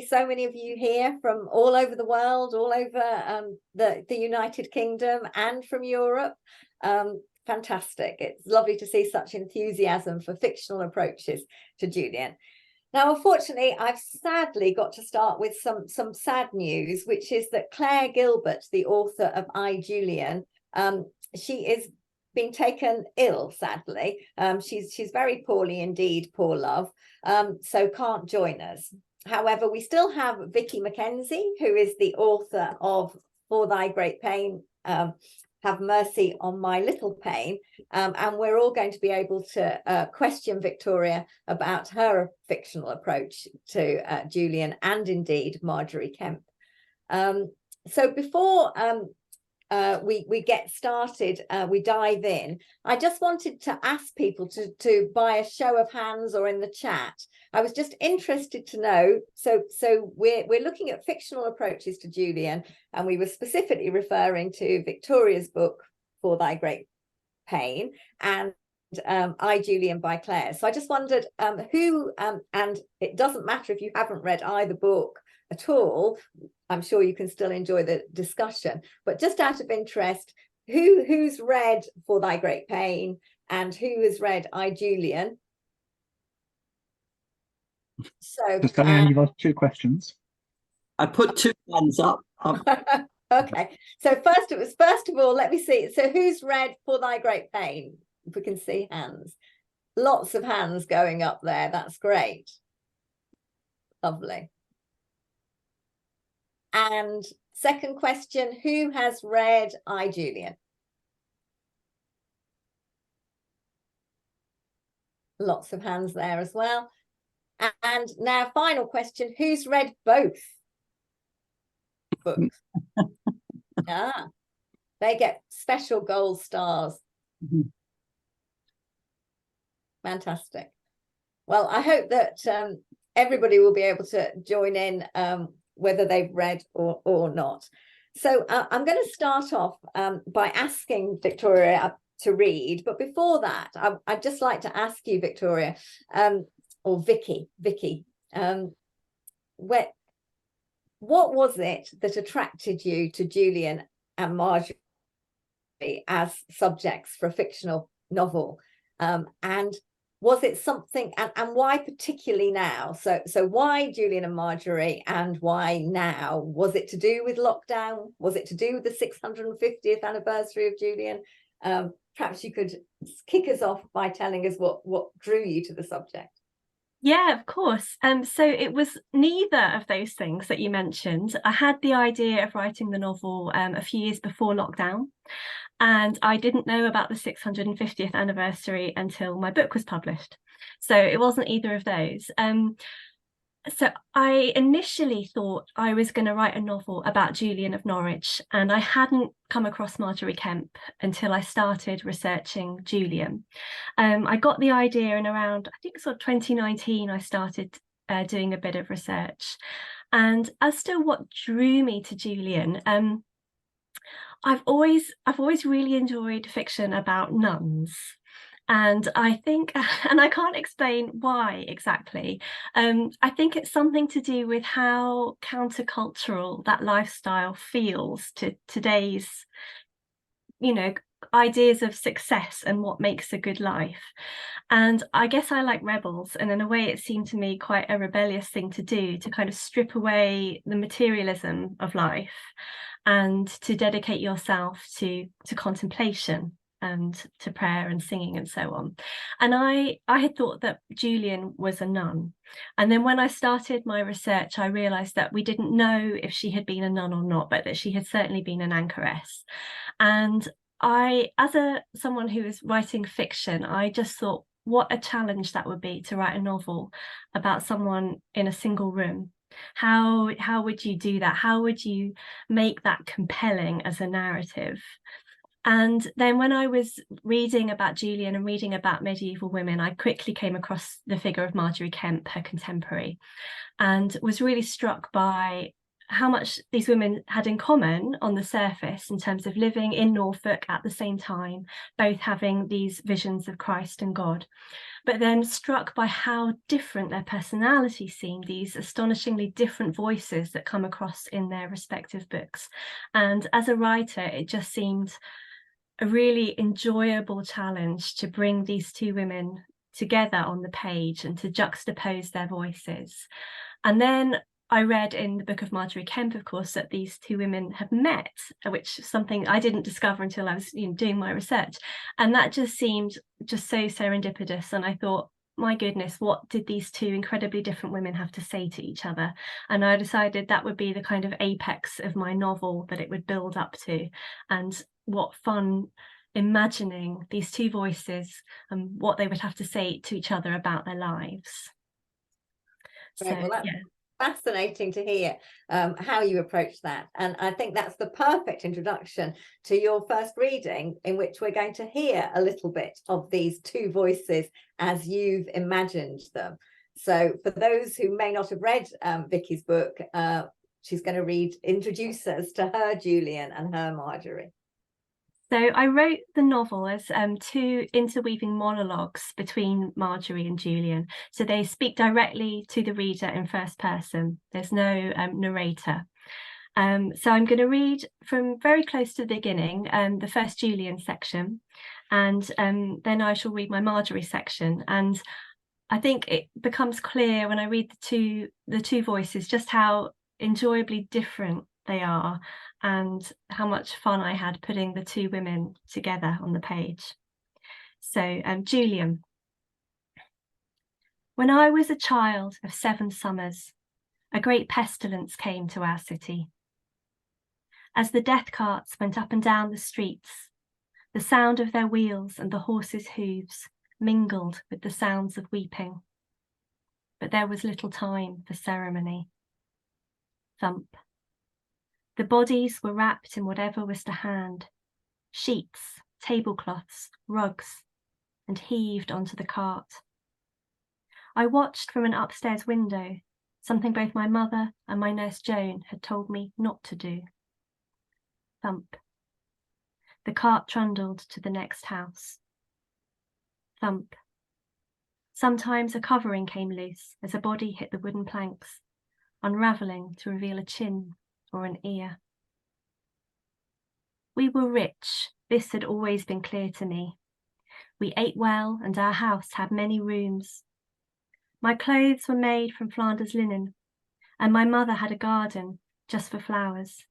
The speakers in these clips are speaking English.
see so many of you here from all over the world, all over the United Kingdom and from Europe. Fantastic. It's lovely to see such enthusiasm for fictional approaches to Julian. Now, unfortunately, I've sadly got to start with some sad news, which is that Claire Gilbert, the author of I, Julian, she is being taken ill, sadly. She's very poorly indeed, poor love, so can't join us. However, we still have Victoria Mackenzie, who is the author of For Thy Great Pain, Have Mercy on My Little Pain, and we're all going to be able to question Victoria about her fictional approach to Julian and indeed Marjorie Kemp. So before we get started, we dive in, I just wanted to ask people to by a show of hands or in the chat. I was just interested to know, so we're looking at fictional approaches to Julian, and we were specifically referring to Victoria's book, For Thy Great Pain, and I, Julian by Claire. So I just wondered who, and it doesn't matter if you haven't read either book at all, I'm sure you can still enjoy the discussion, but just out of interest, who's read For Thy Great Pain and who has read I, Julian? So Diane, you've asked 2 questions. I put 2 hands up. Okay, so first of all, let me see. So who's read For Thy Great Pain? If we can see hands. Lots of hands going up there. That's great. Lovely. And second question, who has read I, Julian? Lots of hands there as well. And now final question, who's read both books? They get special gold stars. Mm-hmm. Fantastic. Well, I hope that everybody will be able to join in, whether they've read or not. So I'm going to start off by asking Victoria to read, but before that, I'd just like to ask you, Victoria, or Vicky, what was it that attracted you to Julian and Marjorie as subjects for a fictional novel, and was it something, and why particularly now? So why Julian and Marjorie, and why now? Was it to do with lockdown? Was it to do with the 650th anniversary of Julian? Perhaps you could kick us off by telling us what drew you to the subject. Yeah, of course. So it was neither of those things that you mentioned. I had the idea of writing the novel a few years before lockdown, and I didn't know about the 650th anniversary until my book was published. So it wasn't either of those. So I initially thought I was going to write a novel about Julian of Norwich, and I hadn't come across Marjorie Kemp until I started researching Julian. I got the idea in around, I think sort of 2019, I started doing a bit of research. And as to what drew me to Julian, I've always really enjoyed fiction about nuns. And I think, and I can't explain why exactly, I think it's something to do with how countercultural that lifestyle feels to today's, ideas of success and what makes a good life. And I guess I like rebels, and in a way it seemed to me quite a rebellious thing to do, to kind of strip away the materialism of life and to dedicate yourself to contemplation and to prayer and singing and so on. And I had thought that Julian was a nun. And then when I started my research, I realised that we didn't know if she had been a nun or not, but that she had certainly been an anchoress. And I, as someone who is writing fiction, I just thought what a challenge that would be to write a novel about someone in a single room. How would you do that? How would you make that compelling as a narrative? And then when I was reading about Julian and reading about medieval women, I quickly came across the figure of Marjorie Kemp, her contemporary, and was really struck by how much these women had in common on the surface in terms of living in Norfolk at the same time, both having these visions of Christ and God, but then struck by how different their personalities seemed, these astonishingly different voices that come across in their respective books. And as a writer, it just seemed a really enjoyable challenge to bring these two women together on the page and to juxtapose their voices. And then I read in the book of Marjorie Kemp, of course, that these two women have met, which is something I didn't discover until I was doing my research. And that just seemed just so serendipitous. And I thought, my goodness, what did these two incredibly different women have to say to each other? And I decided that would be the kind of apex of my novel that it would build up to. And what fun imagining these two voices and what they would have to say to each other about their lives. Right, So, well, that's yeah. fascinating to hear how you approach that, and I think that's the perfect introduction to your first reading, in which we're going to hear a little bit of these two voices as you've imagined them. So for those who may not have read Vicky's book, she's going to introduce us to her Julian and her Marjorie. So I wrote the novel as two interweaving monologues between Marjorie and Julian. So they speak directly to the reader in first person. There's no narrator. So I'm going to read from very close to the beginning, the first Julian section, and then I shall read my Marjorie section. And I think it becomes clear when I read the two voices just how enjoyably different they are, and how much fun I had putting the two women together on the page. So, Julian. When I was a child of 7 summers, a great pestilence came to our city. As the death carts went up and down the streets, the sound of their wheels and the horses' hooves mingled with the sounds of weeping. But there was little time for ceremony. Thump. The bodies were wrapped in whatever was to hand, sheets, tablecloths, rugs, and heaved onto the cart. I watched from an upstairs window, something both my mother and my nurse Joan had told me not to do. Thump. The cart trundled to the next house. Thump. Sometimes a covering came loose as a body hit the wooden planks, unravelling to reveal a chin or an ear. We were rich, this had always been clear to me. We ate well, and our house had many rooms. My clothes were made from Flanders linen, and my mother had a garden just for flowers,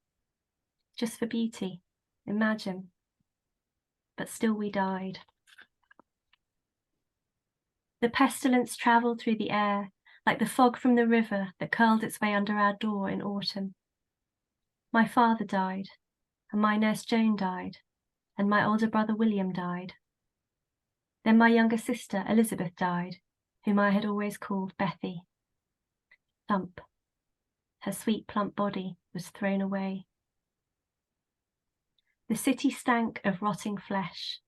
just for beauty, imagine. But still we died. The pestilence travelled through the air like the fog from the river that curled its way under our door in autumn. My father died, and my nurse Joan died, and my older brother William died. Then my younger sister Elizabeth died, whom I had always called Bethy. Thump. Her sweet plump body was thrown away. The city stank of rotting flesh.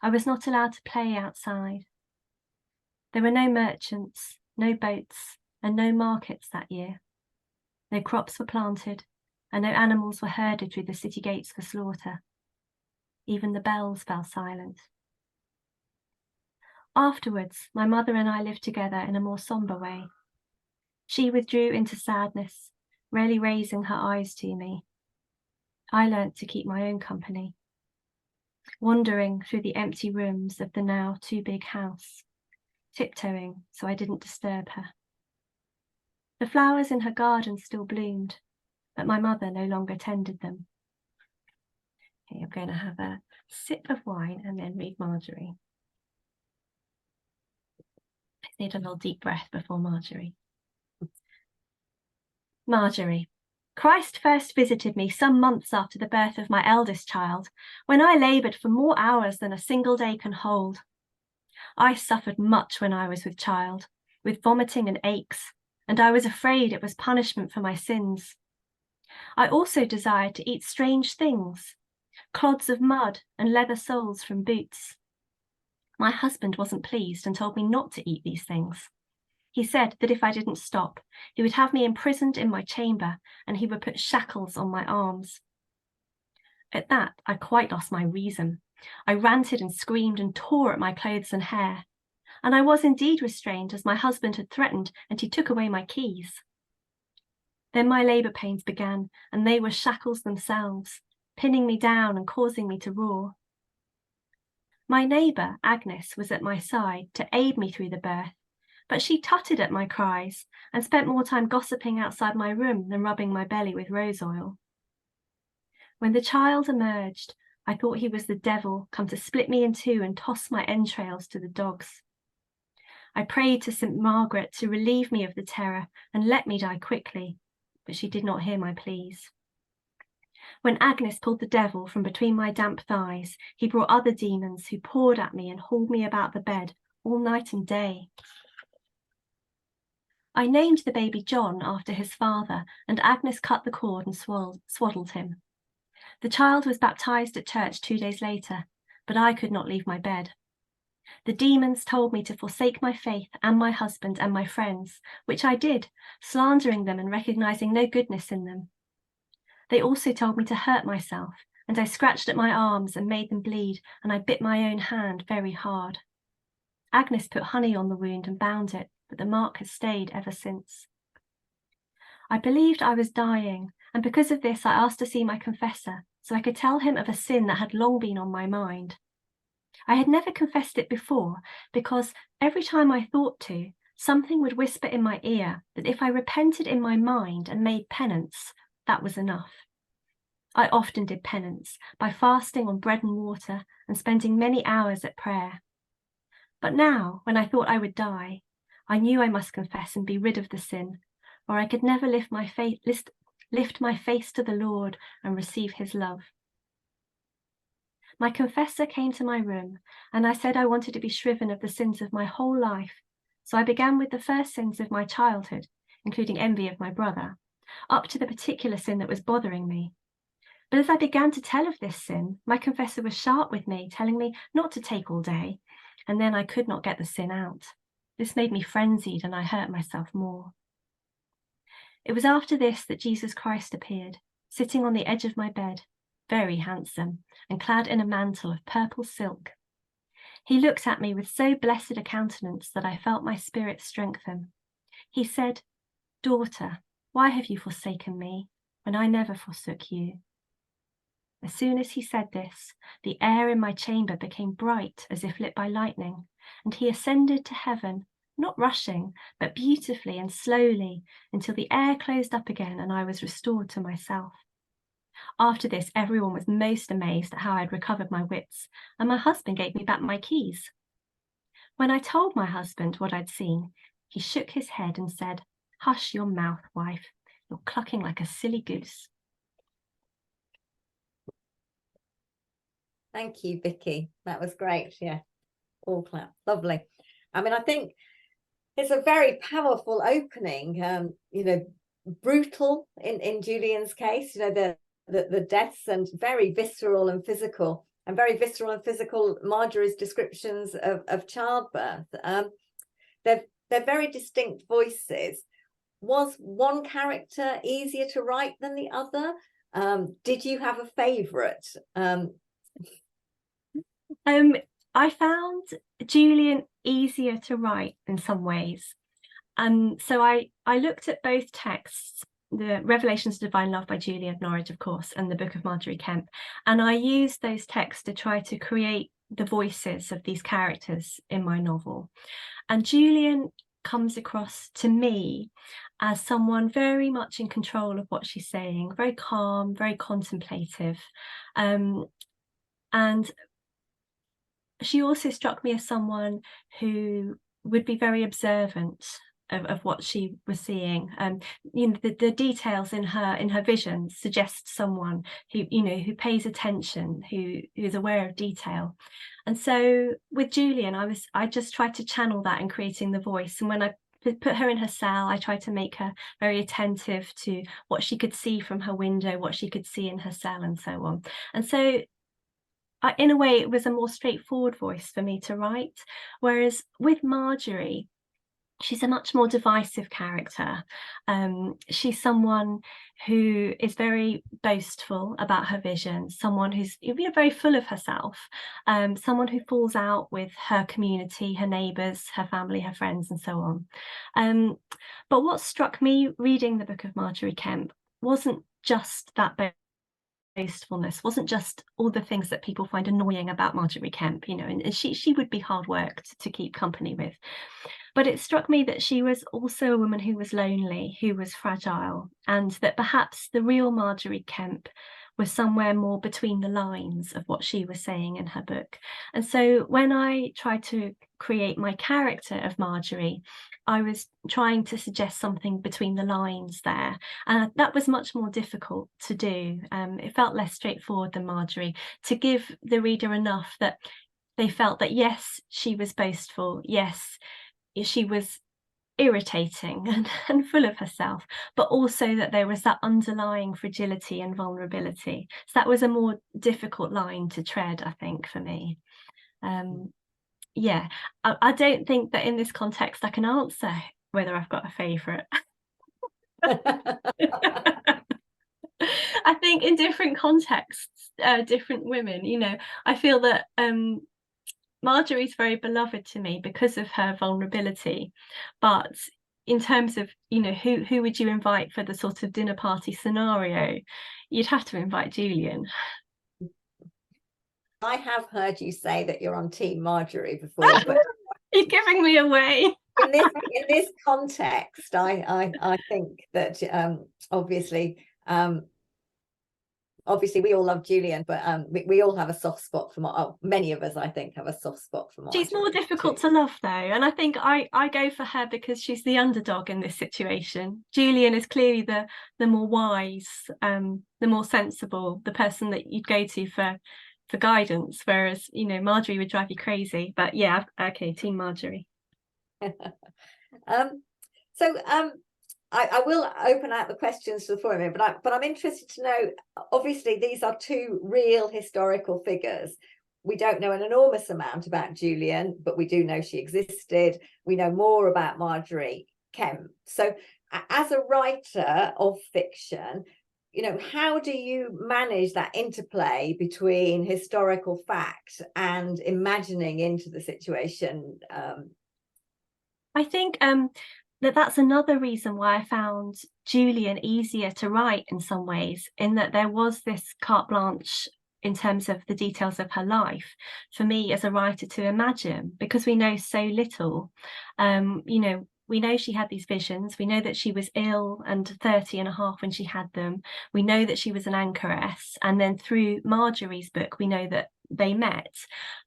I was not allowed to play outside. There were no merchants, no boats, and no markets that year. No crops were planted, and no animals were herded through the city gates for slaughter. Even the bells fell silent. Afterwards, my mother and I lived together in a more sombre way. She withdrew into sadness, rarely raising her eyes to me. I learnt to keep my own company, wandering through the empty rooms of the now too big house, tiptoeing so I didn't disturb her. The flowers in her garden still bloomed, but my mother no longer tended them. Okay, I'm going to have a sip of wine and then read Marjorie. I need a little deep breath before Marjorie. Marjorie. Christ first visited me some months after the birth of my eldest child, when I laboured for more hours than a single day can hold. I suffered much when I was with child, with vomiting and aches, and I was afraid it was punishment for my sins. I also desired to eat strange things, clods of mud and leather soles from boots. My husband wasn't pleased and told me not to eat these things. He said that if I didn't stop, he would have me imprisoned in my chamber and he would put shackles on my arms. At that, I quite lost my reason. I ranted and screamed and tore at my clothes and hair. And I was indeed restrained, as my husband had threatened, and he took away my keys. Then my labour pains began, and they were shackles themselves, pinning me down and causing me to roar. My neighbour, Agnes, was at my side to aid me through the birth, but she tutted at my cries and spent more time gossiping outside my room than rubbing my belly with rose oil. When the child emerged, I thought he was the devil come to split me in two and toss my entrails to the dogs. I prayed to St. Margaret to relieve me of the terror and let me die quickly, but she did not hear my pleas. When Agnes pulled the devil from between my damp thighs, he brought other demons who poured at me and hauled me about the bed all night and day. I named the baby John after his father, and Agnes cut the cord and swaddled him. The child was baptized at church 2 days later, but I could not leave my bed. The demons told me to forsake my faith and my husband and my friends, which I did, slandering them and recognizing no goodness in them. They also told me to hurt myself, and I scratched at my arms and made them bleed, and I bit my own hand very hard. Agnes put honey on the wound and bound it, but the mark has stayed ever since. I believed I was dying, and because of this I asked to see my confessor, so I could tell him of a sin that had long been on my mind. I had never confessed it before, because every time I thought to, something would whisper in my ear that if I repented in my mind and made penance, that was enough. I often did penance by fasting on bread and water and spending many hours at prayer. But now, when I thought I would die, I knew I must confess and be rid of the sin, or I could never lift my face to the Lord and receive his love. My confessor came to my room, and I said I wanted to be shriven of the sins of my whole life, so I began with the first sins of my childhood, including envy of my brother, up to the particular sin that was bothering me. But as I began to tell of this sin, my confessor was sharp with me, telling me not to take all day, and then I could not get the sin out. This made me frenzied, and I hurt myself more. It was after this that Jesus Christ appeared, sitting on the edge of my bed, very handsome, and clad in a mantle of purple silk. He looked at me with so blessed a countenance that I felt my spirit strengthen. He said, "Daughter, why have you forsaken me, when I never forsook you?" As soon as he said this, the air in my chamber became bright as if lit by lightning, and he ascended to heaven, not rushing, but beautifully and slowly, until the air closed up again and I was restored to myself. After this, everyone was most amazed at how I had recovered my wits, and my husband gave me back my keys. When I told my husband what I'd seen, he shook his head and said, "Hush your mouth, wife. You're clucking like a silly goose." Thank you, Vicky. That was great. Yeah, all clap. Lovely. I mean, I think it's a very powerful opening. Brutal in Julian's case. The deaths, and very visceral and physical, Marjorie's descriptions of childbirth. They're very distinct voices. Was one character easier to write than the other? Did you have a favourite? I found Julian easier to write in some ways. So I looked at both texts, the Revelations of Divine Love by Julian of Norwich, of course, and the Book of Marjorie Kemp, and I used those texts to try to create the voices of these characters in my novel. And Julian comes across to me as someone very much in control of what she's saying, very calm, very contemplative, and she also struck me as someone who would be very observant of what she was seeing. The details in her vision suggest someone who pays attention, who is aware of detail. And so with Julian, I just tried to channel that in creating the voice. And when I put her in her cell, I tried to make her very attentive to what she could see from her window, what she could see in her cell, and so on. And so in a way, it was a more straightforward voice for me to write. Whereas with Marjorie, she's a much more divisive character. She's someone who is very boastful about her vision, someone who's very full of herself, someone who falls out with her community, her neighbours, her family, her friends, and so on. But what struck me reading the book of Margery Kempe wasn't just that boastfulness, wasn't just all the things that people find annoying about Margery Kempe, and she would be hard worked to keep company with. But it struck me that she was also a woman who was lonely, who was fragile, and that perhaps the real Margery Kempe was somewhere more between the lines of what she was saying in her book. And so when I tried to create my character of Margery, I was trying to suggest something between the lines there. And that was much more difficult to do. It felt less straightforward than Margery, to give the reader enough that they felt that, yes, she was boastful, yes, she was irritating and full of herself, but also that there was that underlying fragility and vulnerability. So that was a more difficult line to tread, I think, for me. Yeah, I don't think that in this context I can answer whether I've got a favourite. I think in different contexts, different women, I feel that Margery's very beloved to me because of her vulnerability, but in terms of who would you invite for the sort of dinner party scenario, you'd have to invite Julian. I have heard you say that you're on Team Margery before, but you're giving me away. in this context, I think that obviously we all love Julian, but we all have a soft spot for many of us, I think, have a soft spot for Margery. She's more difficult to love, though, and I think I go for her because she's the underdog in this situation. Julian is clearly the more wise, the more sensible, the person that you'd go to for guidance, whereas Margery would drive you crazy. But yeah, okay, Team Margery. I will open out the questions to the forum, but I'm interested to know, obviously these are two real historical figures. We don't know an enormous amount about Julian, but we do know she existed. We know more about Margery Kempe. So as a writer of fiction, how do you manage that interplay between historical fact and imagining into the situation? I think that's another reason why I found Julian easier to write in some ways, in that there was this carte blanche in terms of the details of her life for me as a writer to imagine, because we know so little. We know she had these visions. We know that she was ill and 30 and a half when she had them. We know that she was an anchoress. And then through Margery's book, we know that they met.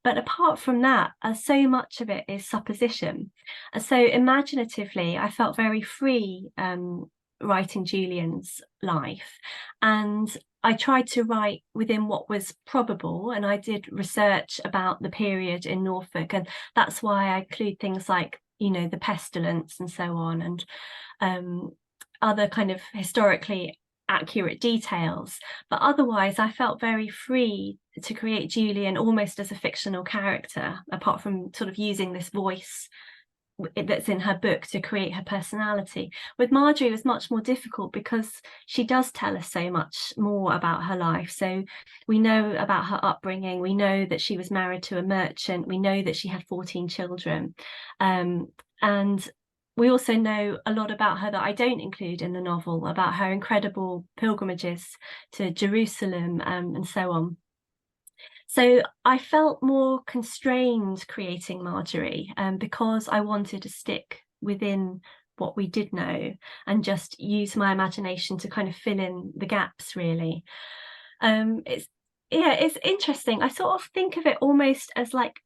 But apart from that, so much of it is supposition. So imaginatively, I felt very free writing Julian's life. And I tried to write within what was probable, and I did research about the period in Norfolk, and that's why I include things like the pestilence and so on, and other kind of historically accurate details. But otherwise I felt very free to create Julian almost as a fictional character, apart from sort of using this voice that's in her book to create her personality. With Margery, it was much more difficult because she does tell us so much more about her life. So we know about her upbringing, we know that she was married to a merchant, we know that she had 14 children, and we also know a lot about her that I don't include in the novel, about her incredible pilgrimages to Jerusalem, and so on. So I felt more constrained creating Margery, because I wanted to stick within what we did know and just use my imagination to kind of fill in the gaps, really. It's interesting. I sort of think of it almost as like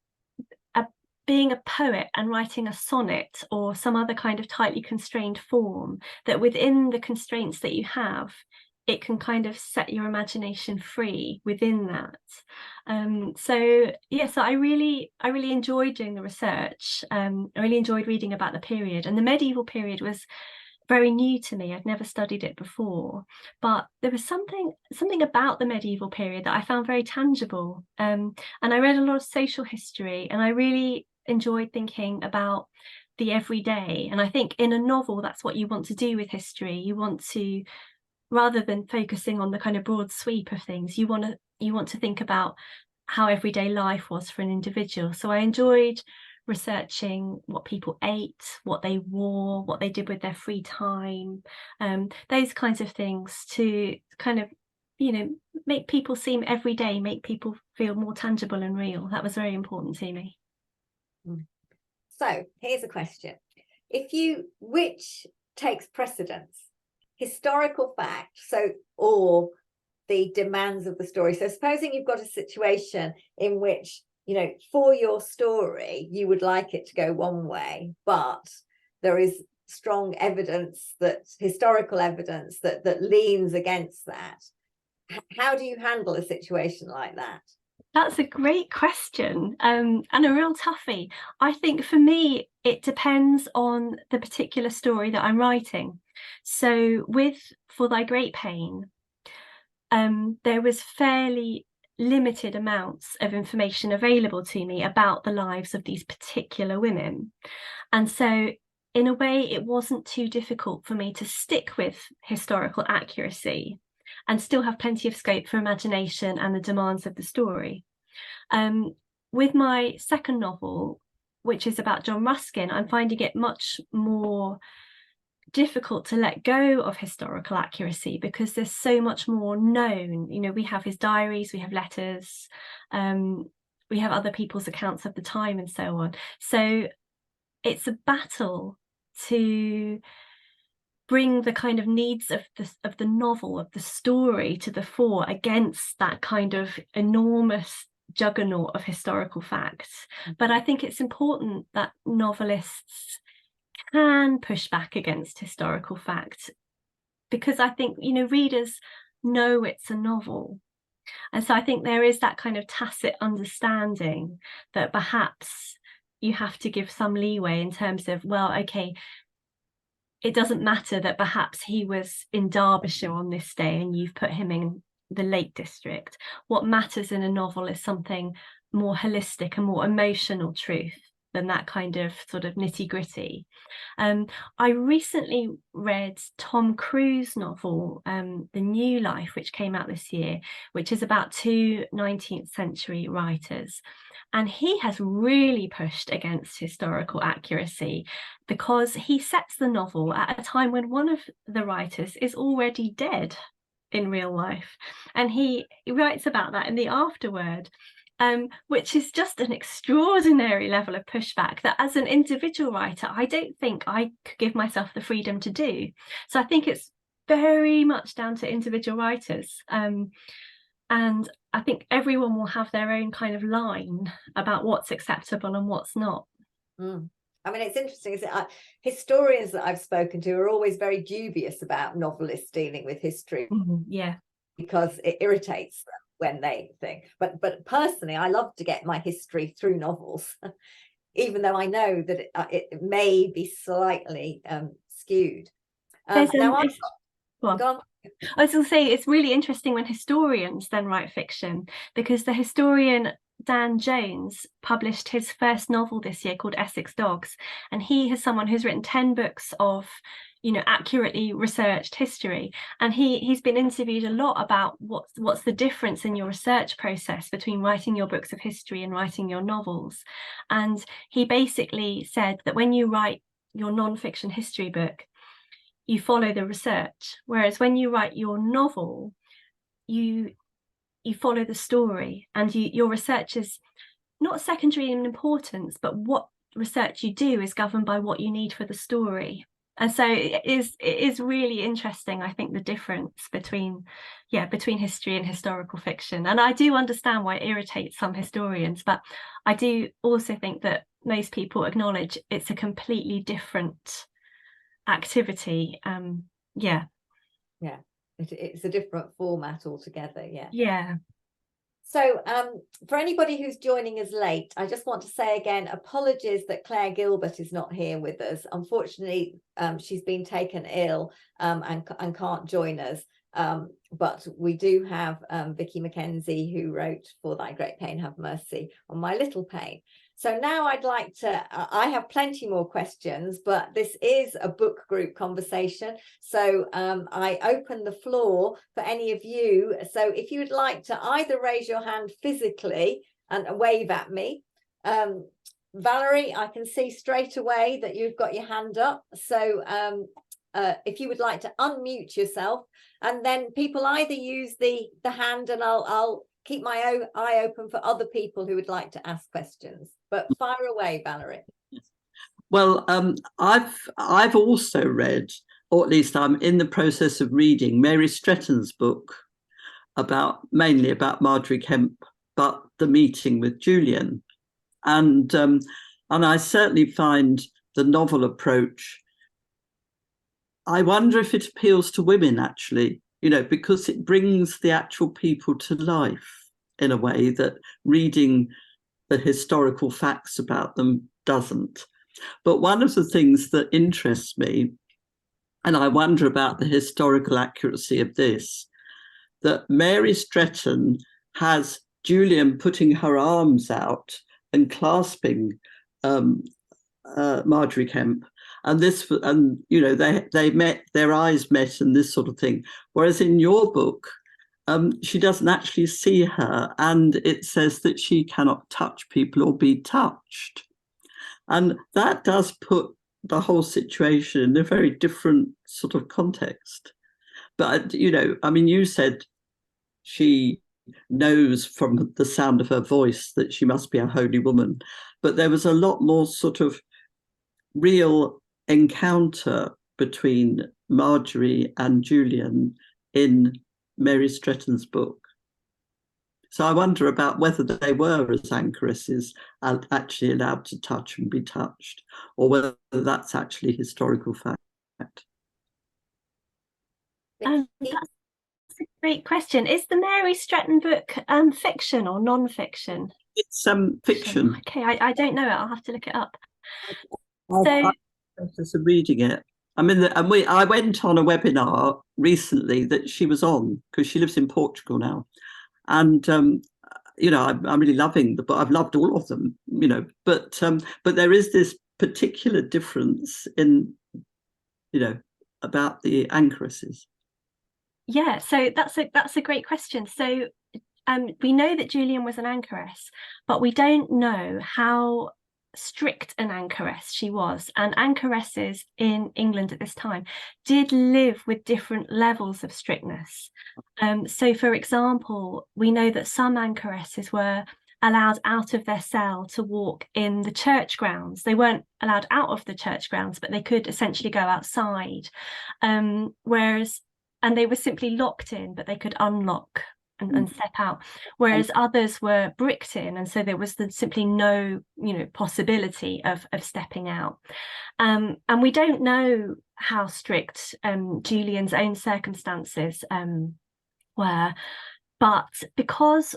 being a poet and writing a sonnet or some other kind of tightly constrained form, that within the constraints that you have, it can kind of set your imagination free within that. So I really enjoyed doing the research. I really enjoyed reading about the period, and the medieval period was very new to me. I'd never studied it before, but there was something about the medieval period that I found very tangible. And I read a lot of social history, and I really enjoyed thinking about the everyday. And I think in a novel, that's what you want to do with history. You want to, rather than focusing on the kind of broad sweep of things, you want to think about how everyday life was for an individual. So I enjoyed researching what people ate, what they wore, what they did with their free time, those kinds of things, to kind of, you know, make people seem everyday, make people feel more tangible and real. That was very important to me. So here's a question. Which takes precedence? Historical fact, or the demands of the story? So supposing you've got a situation in which, you know, for your story, you would like it to go one way, but there is strong evidence, historical evidence that leans against that. How do you handle a situation like that? That's a great question, and a real toughie. I think for me, it depends on the particular story that I'm writing. So with For Thy Great Pain, there was fairly limited amounts of information available to me about the lives of these particular women. And so in a way, it wasn't too difficult for me to stick with historical accuracy and still have plenty of scope for imagination and the demands of the story. With my second novel, which is about John Ruskin, I'm finding it much more difficult to let go of historical accuracy because there's so much more known. You know, we have his diaries, we have letters, we have other people's accounts of the time and so on. So it's a battle to bring the kind of needs of the novel, of the story, to the fore against that kind of enormous juggernaut of historical facts. But I think it's important that novelists can push back against historical facts, because I think, you know, readers know it's a novel. And so I think there is that kind of tacit understanding that perhaps you have to give some leeway in terms of, well, okay, it doesn't matter that perhaps he was in Derbyshire on this day and you've put him in the Lake District. What matters in a novel is something more holistic and more emotional truth than that kind of sort of nitty-gritty. I recently read Tom Cruise's novel, The New Life, which came out this year, which is about two 19th century writers. And he has really pushed against historical accuracy because he sets the novel at a time when one of the writers is already dead in real life. And he writes about that in the afterword, which is just an extraordinary level of pushback that as an individual writer, I don't think I could give myself the freedom to do. So I think it's very much down to individual writers. And I think everyone will have their own kind of line about what's acceptable and what's not. I mean, it's interesting, isn't it? Historians that I've spoken to are always very dubious about novelists dealing with history. Yeah, because it irritates them when they think. But personally, I love to get my history through novels, even though I know that it may be slightly skewed. Now, I was going to say, it's really interesting when historians then write fiction, because the historian Dan Jones published his first novel this year called Essex Dogs, and he is someone who's written 10 books of, you know, accurately researched history, and he's been interviewed a lot about what's the difference in your research process between writing your books of history and writing your novels. And he basically said that when you write your non-fiction history book, you follow the research, whereas when you write your novel, you follow the story, and your research is not secondary in importance, but what research you do is governed by what you need for the story. And so it is really interesting, I think, the difference between history and historical fiction. And I do understand why it irritates some historians, but I do also think that most people acknowledge it's a completely different activity. It's a different format altogether. Yeah. So for anybody who's joining us late, I just want to say again, apologies that Claire Gilbert is not here with us. Unfortunately, she's been taken ill and can't join us. But we do have Victoria Mackenzie, who wrote For Thy Great Pain, Have Mercy on My Little Pain. So now I'd like to, I have plenty more questions, but this is a book group conversation. So I open the floor for any of you. So if you would like to either raise your hand physically and wave at me. Valerie, I can see straight away that you've got your hand up. So if you would like to unmute yourself, and then people either use the hand, and I'll keep my eye open for other people who would like to ask questions. But fire away, Valerie. Well, I've also read, or at least I'm in the process of reading, Mary Stretton's book mainly about Marjorie Kemp, but the meeting with Julian, and I certainly find the novel approach. I wonder if it appeals to women, actually, because it brings the actual people to life in a way that reading the historical facts about them doesn't. But one of the things that interests me, and I wonder about the historical accuracy of this, that Mary Stretton has Julian putting her arms out and clasping Marjorie Kemp, and they met, their eyes met, and this sort of thing. Whereas in your book, she doesn't actually see her, and it says that she cannot touch people or be touched, and that does put the whole situation in a very different sort of context. But you said she knows from the sound of her voice that she must be a holy woman, but there was a lot more sort of real encounter between Marjorie and Julian in Mary Stretton's book. So I wonder about whether they were, as anchoresses, actually allowed to touch and be touched, or whether that's actually historical fact. That's a great question. Is the Mary Stretton book fiction or non-fiction? It's fiction. Okay, I don't know it. I'll have to look it up. I'm in the process of reading it. I went on a webinar recently that she was on, because she lives in Portugal now, and I'm really loving the book. I've loved all of them, but there is this particular difference in about the anchoresses. Yeah, so that's a great question. So we know that Julian was an anchoress, but we don't know how strict an anchoress she was. And anchoresses in England at this time did live with different levels of strictness. So, for example, we know that some anchoresses were allowed out of their cell to walk in the church grounds. They weren't allowed out of the church grounds, but they could essentially go outside. And they were simply locked in, but they could unlock and step out, whereas others were bricked in, and so there was simply no possibility of stepping out. And we don't know how strict Julian's own circumstances were, but because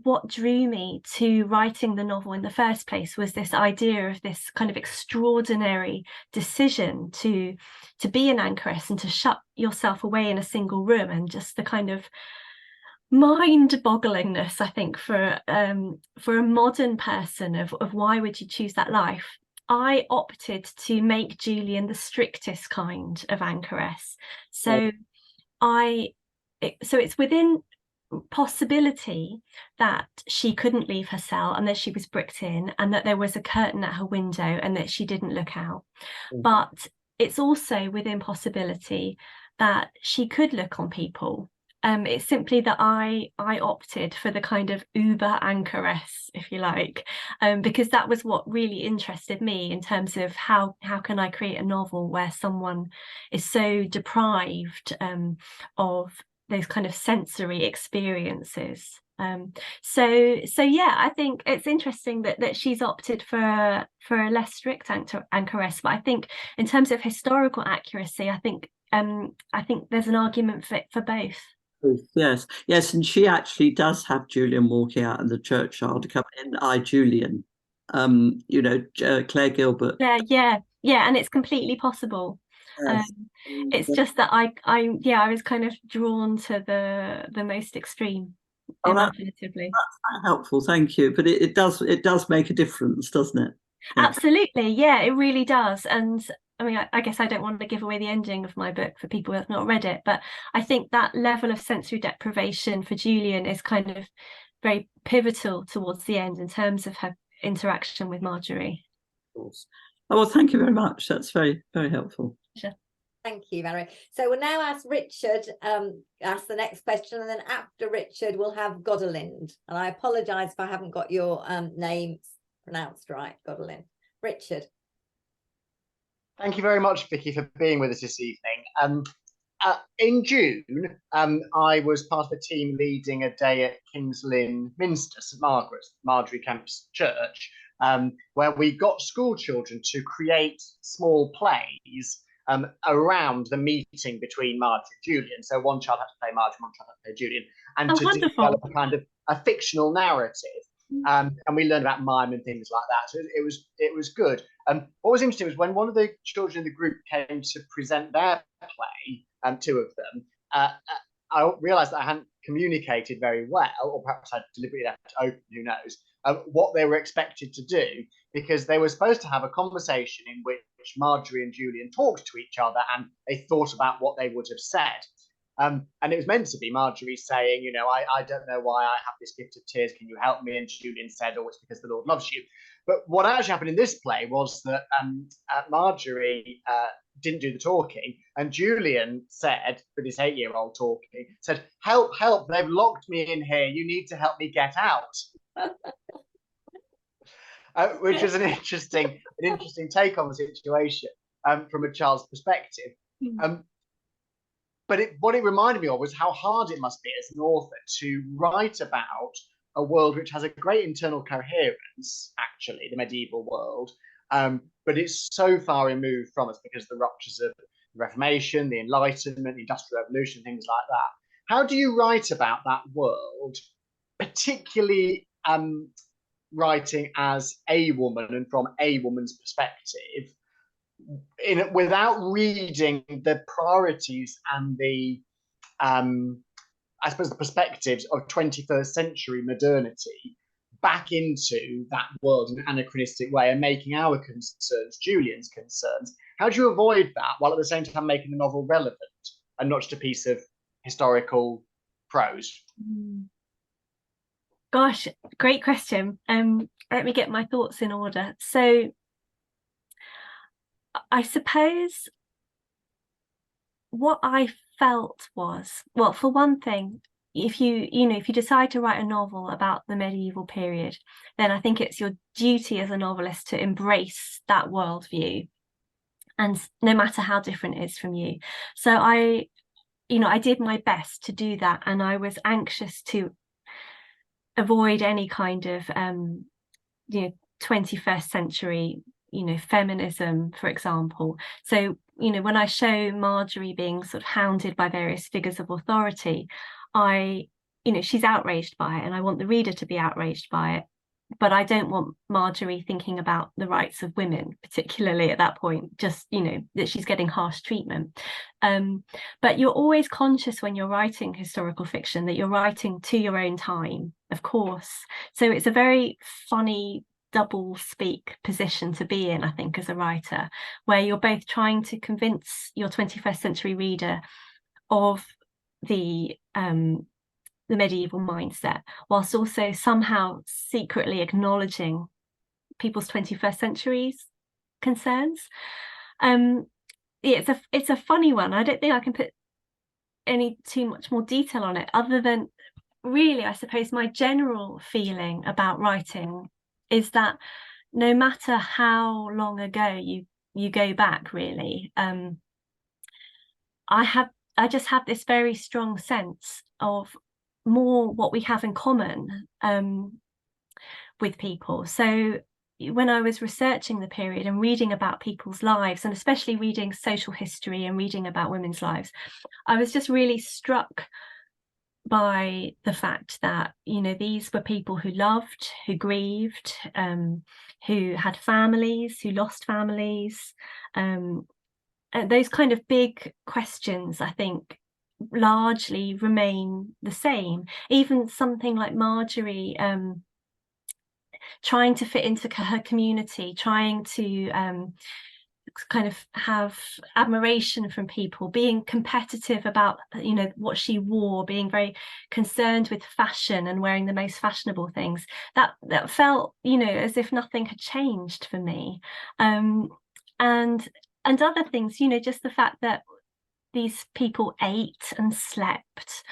what drew me to writing the novel in the first place was this idea of this kind of extraordinary decision to be an anchoress and to shut yourself away in a single room, and just the kind of mind-bogglingness, I think, for a modern person of why would you choose that life. I opted to make Julian the strictest kind of anchoress. So it's within possibility that she couldn't leave her cell, and that she was bricked in, and that there was a curtain at her window, and that she didn't look out. But it's also within possibility that she could look on people. It's simply that I opted for the kind of uber anchoress, if you like, because that was what really interested me in terms of how can I create a novel where someone is so deprived of those kind of sensory experiences. So yeah, I think it's interesting that she's opted for a less strict anchoress, but I think in terms of historical accuracy, I think there's an argument for both. Yes, and she actually does have Julian walking out in the churchyard, come in, I, Julian, Claire Gilbert. Yeah, and it's completely possible. Yes. It's just that I was kind of drawn to the most extreme. Oh, imaginatively. that's helpful, thank you. But it does make a difference, doesn't it? Yeah. Absolutely, yeah, it really does. And I mean, I guess I don't want to give away the ending of my book for people who have not read it, but I think that level of sensory deprivation for Julian is kind of very pivotal towards the end in terms of her interaction with Marjorie. Of course. Oh, well, thank you very much. That's very, very helpful. Sure. Thank you, Mary. So we'll now ask Richard, ask the next question, and then after Richard, we'll have Godelind. And I apologise if I haven't got your name pronounced right, Godelind. Richard. Thank you very much, Vicky, for being with us this evening. In June, I was part of a team leading a day at King's Lynn Minster, St Margaret's, Marjorie Kemp's church, where we got school children to create small plays around the meeting between Marjorie and Julian. So one child had to play Marjorie, one child had to play Julian, and to develop a kind of a fictional narrative. And we learned about mime and things like that. So it was good. What was interesting was when one of the children in the group came to present their play, two of them, I realised that I hadn't communicated very well, or perhaps I deliberately left it open, who knows, what they were expected to do, because they were supposed to have a conversation in which Marjorie and Julian talked to each other and they thought about what they would have said. And it was meant to be Marjorie saying, you know, I don't know why I have this gift of tears. Can you help me? And Julian said, oh, it's because the Lord loves you. But what actually happened in this play was that Marjorie didn't do the talking. And Julian said, with this 8-year-old talking, said, help, help, they've locked me in here. You need to help me get out. Which is an interesting take on the situation from a child's perspective. But what it reminded me of was how hard it must be as an author to write about a world which has a great internal coherence, actually, the medieval world, but it's so far removed from us because of the ruptures of the Reformation, the Enlightenment, the Industrial Revolution, things like that. How do you write about that world, particularly writing as a woman and from a woman's perspective, without reading the priorities and the I suppose the perspectives of 21st century modernity back into that world in an anachronistic way and making our concerns Julian's concerns? How do you avoid that while at the same time making the novel relevant and not just a piece of historical prose? Gosh, great question. Let me get my thoughts in order. So I suppose what I felt was, well, for one thing, if you decide to write a novel about the medieval period, then I think it's your duty as a novelist to embrace that worldview, and no matter how different it is from you. So I did my best to do that, and I was anxious to avoid any kind of 21st century feminism, for example. So when I show Marjorie being sort of hounded by various figures of authority, she's outraged by it, and I want the reader to be outraged by it, but I don't want Marjorie thinking about the rights of women, particularly at that point, just that she's getting harsh treatment. But you're always conscious when you're writing historical fiction that you're writing to your own time, of course. So it's a very funny double speak position to be in, I think, as a writer, where you're both trying to convince your 21st century reader of the medieval mindset, whilst also somehow secretly acknowledging people's 21st century's concerns. It's a funny one. I don't think I can put any too much more detail on it, other than really, I suppose, my general feeling about writing is that no matter how long ago you go back, really, I just have this very strong sense of more what we have in common with people. So when I was researching the period and reading about people's lives, and especially reading social history and reading about women's lives, I was just really struck by the fact that these were people who loved, who grieved, who had families, who lost families, and those kind of big questions, I think, largely remain the same. Even something like Marjorie trying to fit into her community, trying to kind of have admiration from people, being competitive about, you know, what she wore, being very concerned with fashion and wearing the most fashionable things, that felt, you know, as if nothing had changed for me. And other things, you know, just the fact that these people ate and slept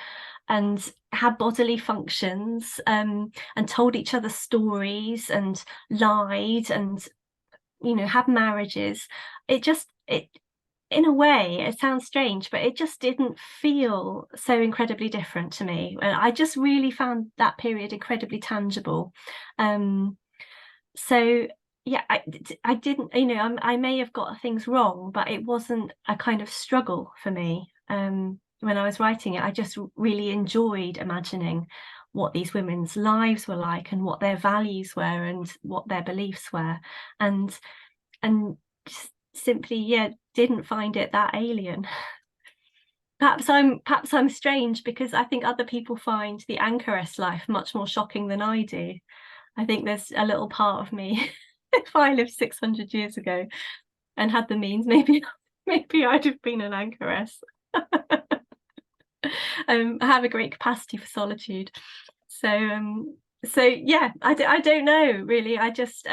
and had bodily functions, and told each other stories and lied and, you know, had marriages. It in a way, it sounds strange, but it just didn't feel so incredibly different to me. And I just really found that period incredibly tangible. So yeah, I didn't, you know, I may have got things wrong, but it wasn't a kind of struggle for me. When I was writing it, I just really enjoyed imagining what these women's lives were like and what their values were and what their beliefs were, and just simply, yeah, didn't find it that alien. Perhaps I'm strange, because I think other people find the anchoress life much more shocking than I do. I think there's a little part of me, if I lived 600 years ago and had the means, maybe I'd have been an anchoress. I have a great capacity for solitude. So yeah, I don't know really. I just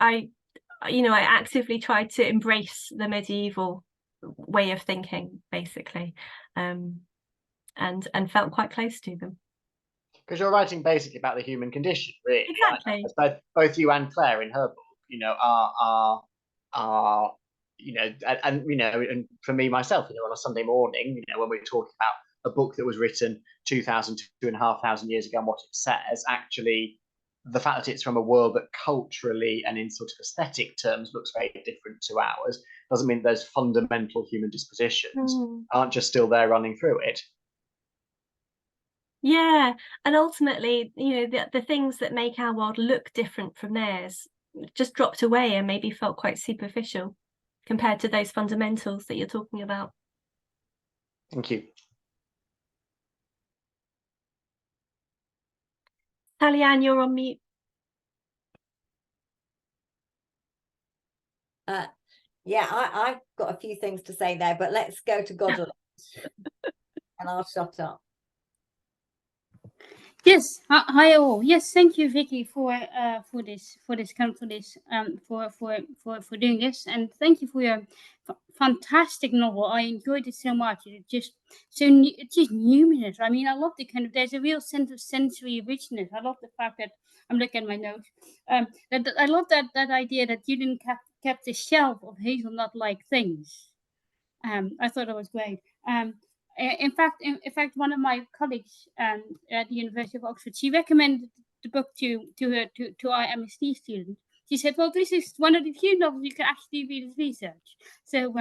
I actively tried to embrace the medieval way of thinking, basically, and felt quite close to them. Because you're writing basically about the human condition, really. Exactly. Both you and Claire in her book, you know, are you know, and you know, and for me myself, you know, on a Sunday morning, you know, when we're talking about a book that was written 2,500 years ago and what it says, actually, the fact that it's from a world that culturally and in sort of aesthetic terms looks very different to ours doesn't mean those fundamental human dispositions aren't just still there running through it. Yeah, and ultimately, you know, the things that make our world look different from theirs just dropped away and maybe felt quite superficial compared to those fundamentals that you're talking about. Thank you. Sally-Anne, you're on mute. Yeah, I've got a few things to say there, but let's go to Godel and I'll shut up. Yes, hi all. Yes, thank you, Vicky, for doing this, and thank you for your fantastic novel. I enjoyed it so much. It's just numinous. I mean, I love the kind of, there's a real sense of sensory richness. I love the fact that I'm looking at my notes. That I love that idea that you didn't kept a shelf of hazelnut-like things. I thought that was great. In fact, one of my colleagues at the University of Oxford, she recommended the book to our MSc students. She said, "Well, this is one of the few novels you can actually read as research." So,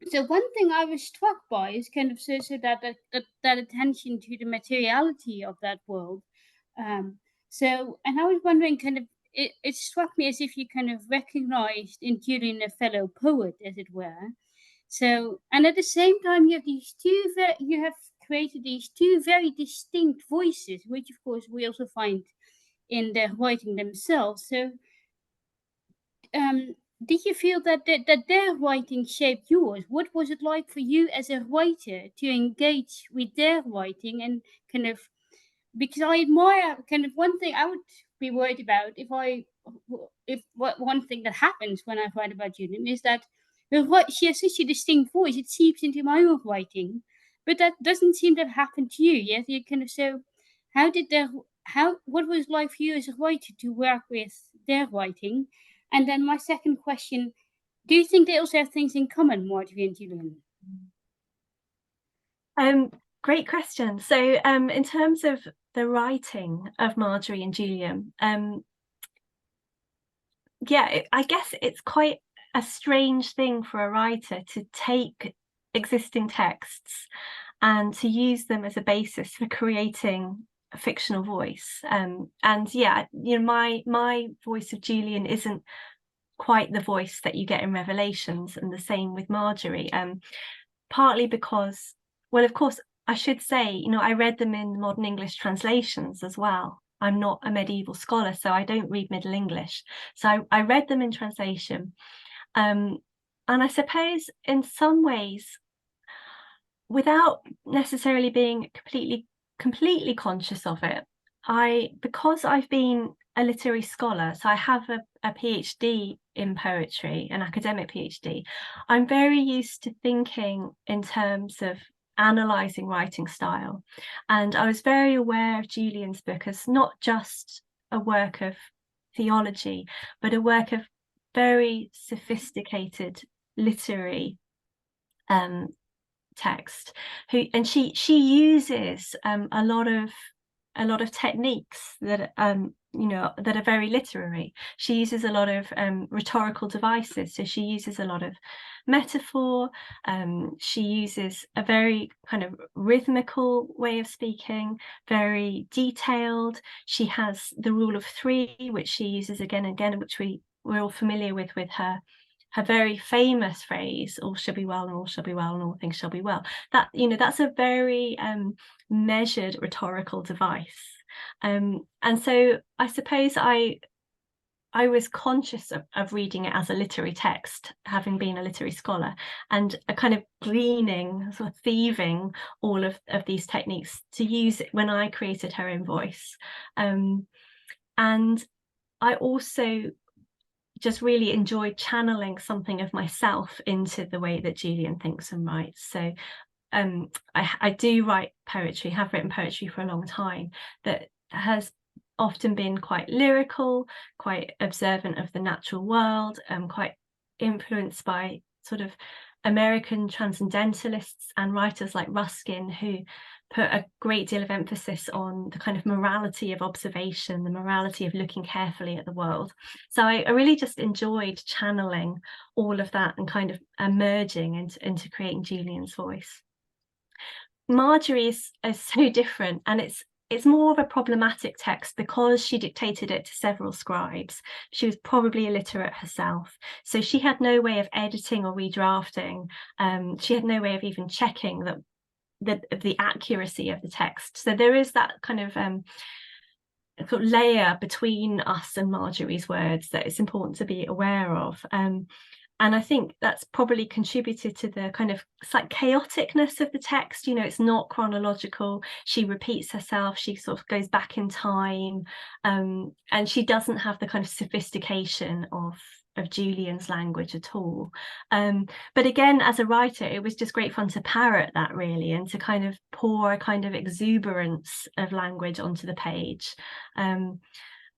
so one thing I was struck by is kind of so that attention to the materiality of that world. So, and I was wondering, kind of, it struck me as if you kind of recognized in Julian a fellow poet, as it were. So, and at the same time, you have created these two very distinct voices, which of course we also find in their writing themselves. So, did you feel that their writing shaped yours? What was it like for you as a writer to engage with their writing and kind of, because I admire kind of, one thing I would be worried about if one thing that happens when I write about Julian is that she has such a distinct voice, it seeps into my own writing, but that doesn't seem to have happened to you. Yes, you kind of, so what was it like for you as a writer to work with their writing? And then my second question, do you think they also have things in common, Marjorie and Julian? Great question. So in terms of the writing of Marjorie and Julian, yeah, I guess it's quite a strange thing for a writer to take existing texts and to use them as a basis for creating a fictional voice. And yeah, you know, my voice of Julian isn't quite the voice that you get in Revelations, and the same with Marjorie. partly because, well, of course, I should say, you know, I read them in modern English translations as well. I'm not a medieval scholar, so I don't read Middle English. So I read them in translation. And I suppose in some ways, without necessarily being completely conscious of it, because I've been a literary scholar, so I have a PhD in poetry, an academic PhD, I'm very used to thinking in terms of analysing writing style. And I was very aware of Julian's book as not just a work of theology, but a work of very sophisticated literary text, and she uses a lot of techniques that you know, that are very literary. She uses a lot of rhetorical devices, so she uses a lot of metaphor. She uses a very kind of rhythmical way of speaking, very detailed. She has the rule of three, which she uses again and again, which we're all familiar with her very famous phrase, all shall be well and all shall be well and all things shall be well. That, you know, that's a very measured rhetorical device. And so I suppose I was conscious of reading it as a literary text, having been a literary scholar, and a kind of gleaning, sort of thieving all of these techniques to use it when I created her own voice. And I also just really enjoyed channeling something of myself into the way that Julian thinks and writes. So I do write poetry, have written poetry for a long time, that has often been quite lyrical, quite observant of the natural world, quite influenced by sort of American transcendentalists and writers like Ruskin, who put a great deal of emphasis on the kind of morality of observation, the morality of looking carefully at the world. So I really just enjoyed channeling all of that and kind of emerging into creating Julian's voice. Marjorie is so different, and it's more of a problematic text because she dictated it to several scribes. She was probably illiterate herself, so she had no way of editing or redrafting. She had no way of even checking that the accuracy of the text. So there is that kind of sort of layer between us and Marjorie's words that it's important to be aware of. And I think that's probably contributed to the kind of like chaoticness of the text. You know, it's not chronological. She repeats herself. She sort of goes back in time, and she doesn't have the kind of sophistication of Julian's language at all. But again, as a writer, it was just great fun to parrot that, really, and to kind of pour a kind of exuberance of language onto the page.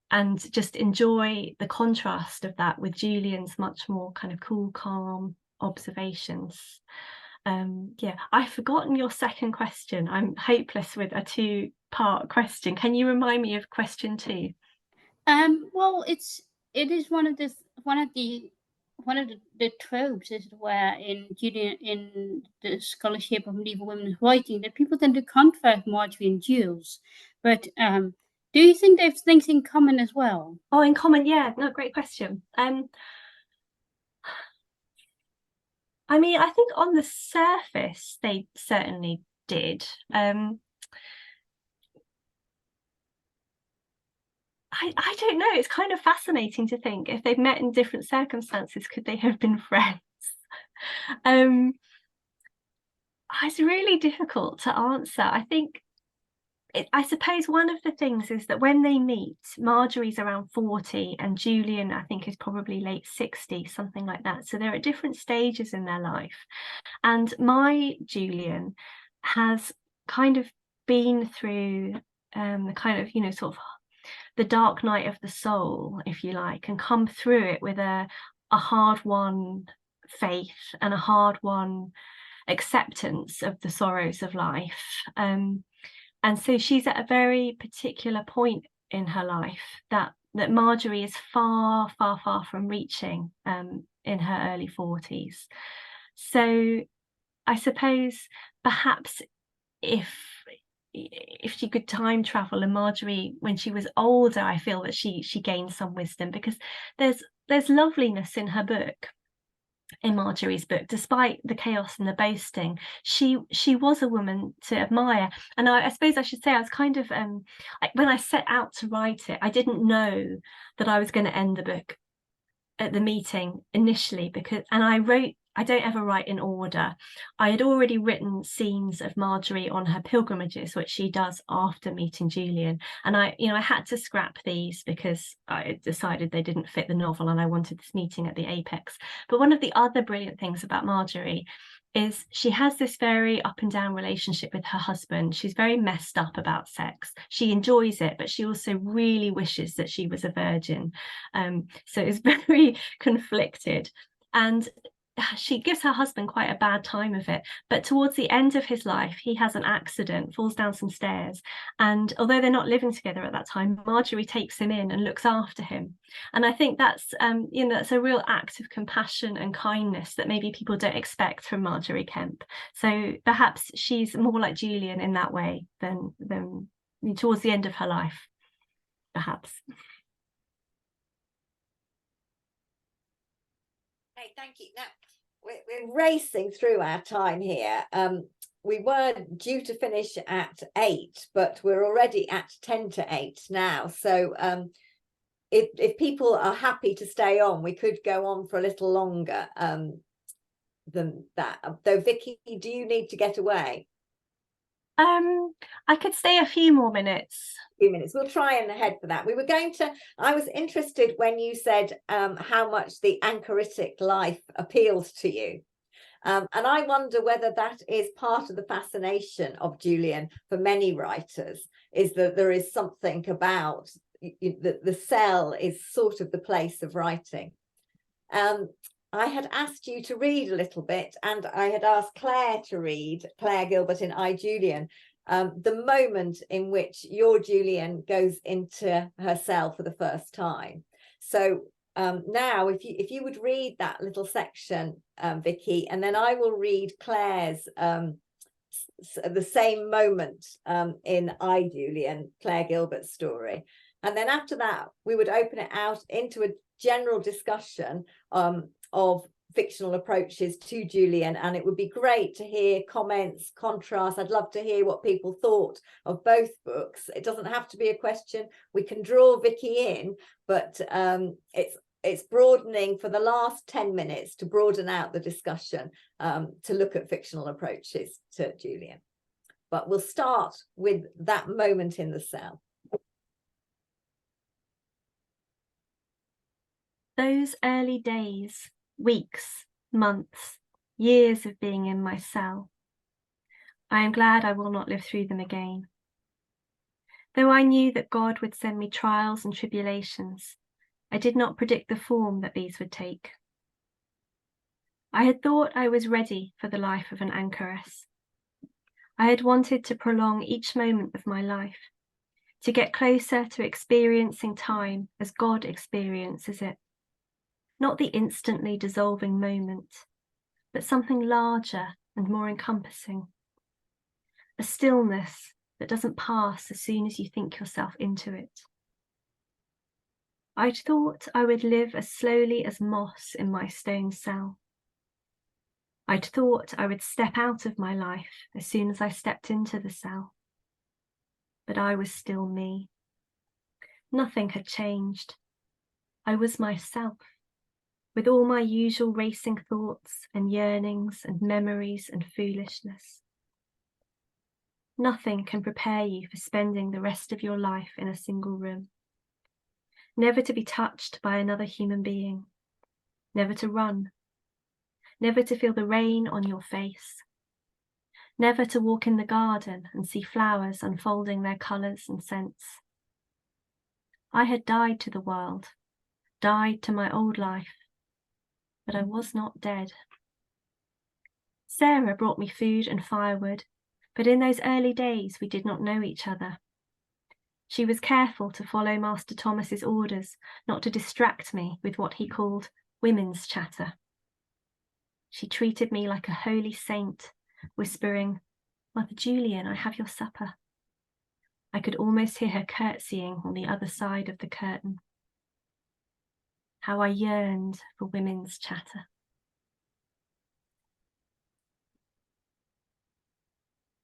And just enjoy the contrast of that with Julian's much more kind of cool, calm observations. Yeah, I've forgotten your second question. I'm hopeless with a two-part question. Can you remind me of question 2? Well, it is one of the tropes, as it were, in the scholarship of medieval women's writing, that people tend to contrast Marjorie and Jules, but do you think they have things in common as well? Oh, in common, yeah. No, great question. I mean, I think on the surface they certainly did. I don't know. It's kind of fascinating to think, if they've met in different circumstances, could they have been friends? It's really difficult to answer. I think I suppose one of the things is that when they meet, Marjorie's around 40 and Julian, I think, is probably late 60, something like that. So they're at different stages in their life. And my Julian has kind of been through the kind of, you know, sort of the dark night of the soul, if you like, and come through it with a hard-won faith and a hard-won acceptance of the sorrows of life. And so she's at a very particular point in her life that Marjorie is far, far, far from reaching in her early 40s. So I suppose perhaps if she could time travel, and Marjorie, when she was older, I feel that she gained some wisdom, because there's loveliness in her book. in Marjorie's book, despite the chaos and the boasting. She was a woman to admire. And I suppose I should say I was kind of when I set out to write it, I didn't know that I was going to end the book at the meeting initially, because I don't ever write in order. I had already written scenes of Marjorie on her pilgrimages, which she does after meeting Julian. And I had to scrap these because I decided they didn't fit the novel and I wanted this meeting at the apex. But one of the other brilliant things about Marjorie is she has this very up and down relationship with her husband. She's very messed up about sex. She enjoys it, but she also really wishes that she was a virgin. So it's very conflicted. And she gives her husband quite a bad time of it, but towards the end of his life he has an accident, falls down some stairs, and although they're not living together at that time, Marjorie takes him in and looks after him. And I think that's that's a real act of compassion and kindness that maybe people don't expect from Marjorie Kemp. So perhaps she's more like Julian in that way than towards the end of her life, perhaps. Okay, thank you. Now we're racing through our time here. We were due to finish at 8, but we're already at 10 to 8 now. So if people are happy to stay on, we could go on for a little longer than that. Though, Vicky, do you need to get away? I could stay a few more minutes. Few minutes. We'll try and head for that. I was interested when you said how much the anchoritic life appealed to you. And I wonder whether that is part of the fascination of Julian for many writers, is that there is something about the cell is sort of the place of writing. I had asked you to read a little bit, and I had asked Claire to read, Claire Gilbert in I, Julian, the moment in which your Julian goes into her cell for the first time. So now if you would read that little section, Vicky, and then I will read Claire's the same moment in I, Julian, Claire Gilbert's story. And then after that, we would open it out into a general discussion of fictional approaches to Julian, and it would be great to hear comments, contrasts. I'd love to hear what people thought of both books. It doesn't have to be a question. We can draw Vicky in, but it's broadening for the last 10 minutes to broaden out the discussion, to look at fictional approaches to Julian. But we'll start with that moment in the cell. Those early days, weeks, months, years of being in my cell. I am glad I will not live through them again. Though I knew that God would send me trials and tribulations, I did not predict the form that these would take. I had thought I was ready for the life of an anchoress. I had wanted to prolong each moment of my life, to get closer to experiencing time as God experiences it. Not the instantly dissolving moment, but something larger and more encompassing. A stillness that doesn't pass as soon as you think yourself into it. I'd thought I would live as slowly as moss in my stone cell. I'd thought I would step out of my life as soon as I stepped into the cell. But I was still me. Nothing had changed. I was myself, with all my usual racing thoughts and yearnings and memories and foolishness. Nothing can prepare you for spending the rest of your life in a single room. Never to be touched by another human being. Never to run. Never to feel the rain on your face. Never to walk in the garden and see flowers unfolding their colours and scents. I had died to the world, died to my old life, but I was not dead. Sarah brought me food and firewood, but in those early days we did not know each other. She was careful to follow Master Thomas's orders, not to distract me with what he called women's chatter. She treated me like a holy saint, whispering, "Mother Julian, I have your supper." I could almost hear her curtsying on the other side of the curtain. How I yearned for women's chatter.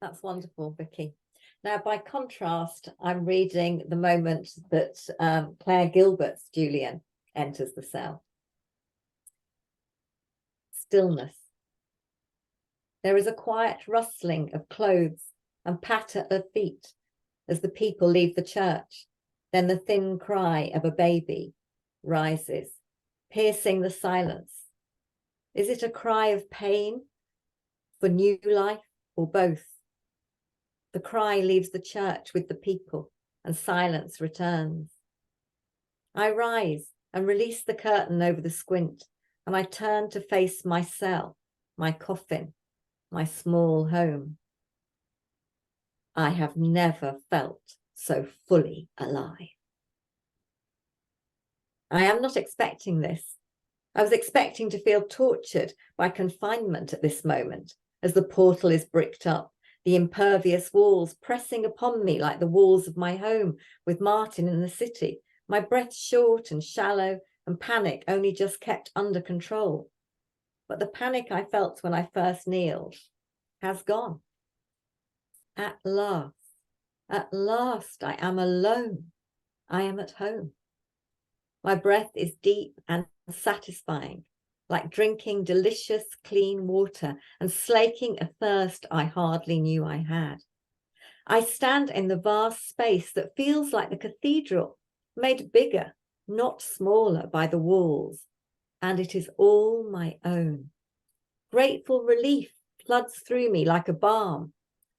That's wonderful, Vicky. Now, by contrast, I'm reading the moment that Claire Gilbert's Julian enters the cell. Stillness. There is a quiet rustling of clothes and patter of feet as the people leave the church. Then the thin cry of a baby rises, piercing the silence. Is it a cry of pain for new life or both? The cry leaves the church with the people and silence returns. I rise and release the curtain over the squint, and I turn to face my cell, my coffin, my small home. I have never felt so fully alive. I am not expecting this. I was expecting to feel tortured by confinement at this moment, as the portal is bricked up, the impervious walls pressing upon me like the walls of my home with Martin in the city, my breath short and shallow, and panic only just kept under control. But the panic I felt when I first kneeled has gone. At last I am alone. I am at home. My breath is deep and satisfying, like drinking delicious, clean water and slaking a thirst I hardly knew I had. I stand in the vast space that feels like the cathedral, made bigger, not smaller by the walls, and it is all my own. Grateful relief floods through me like a balm.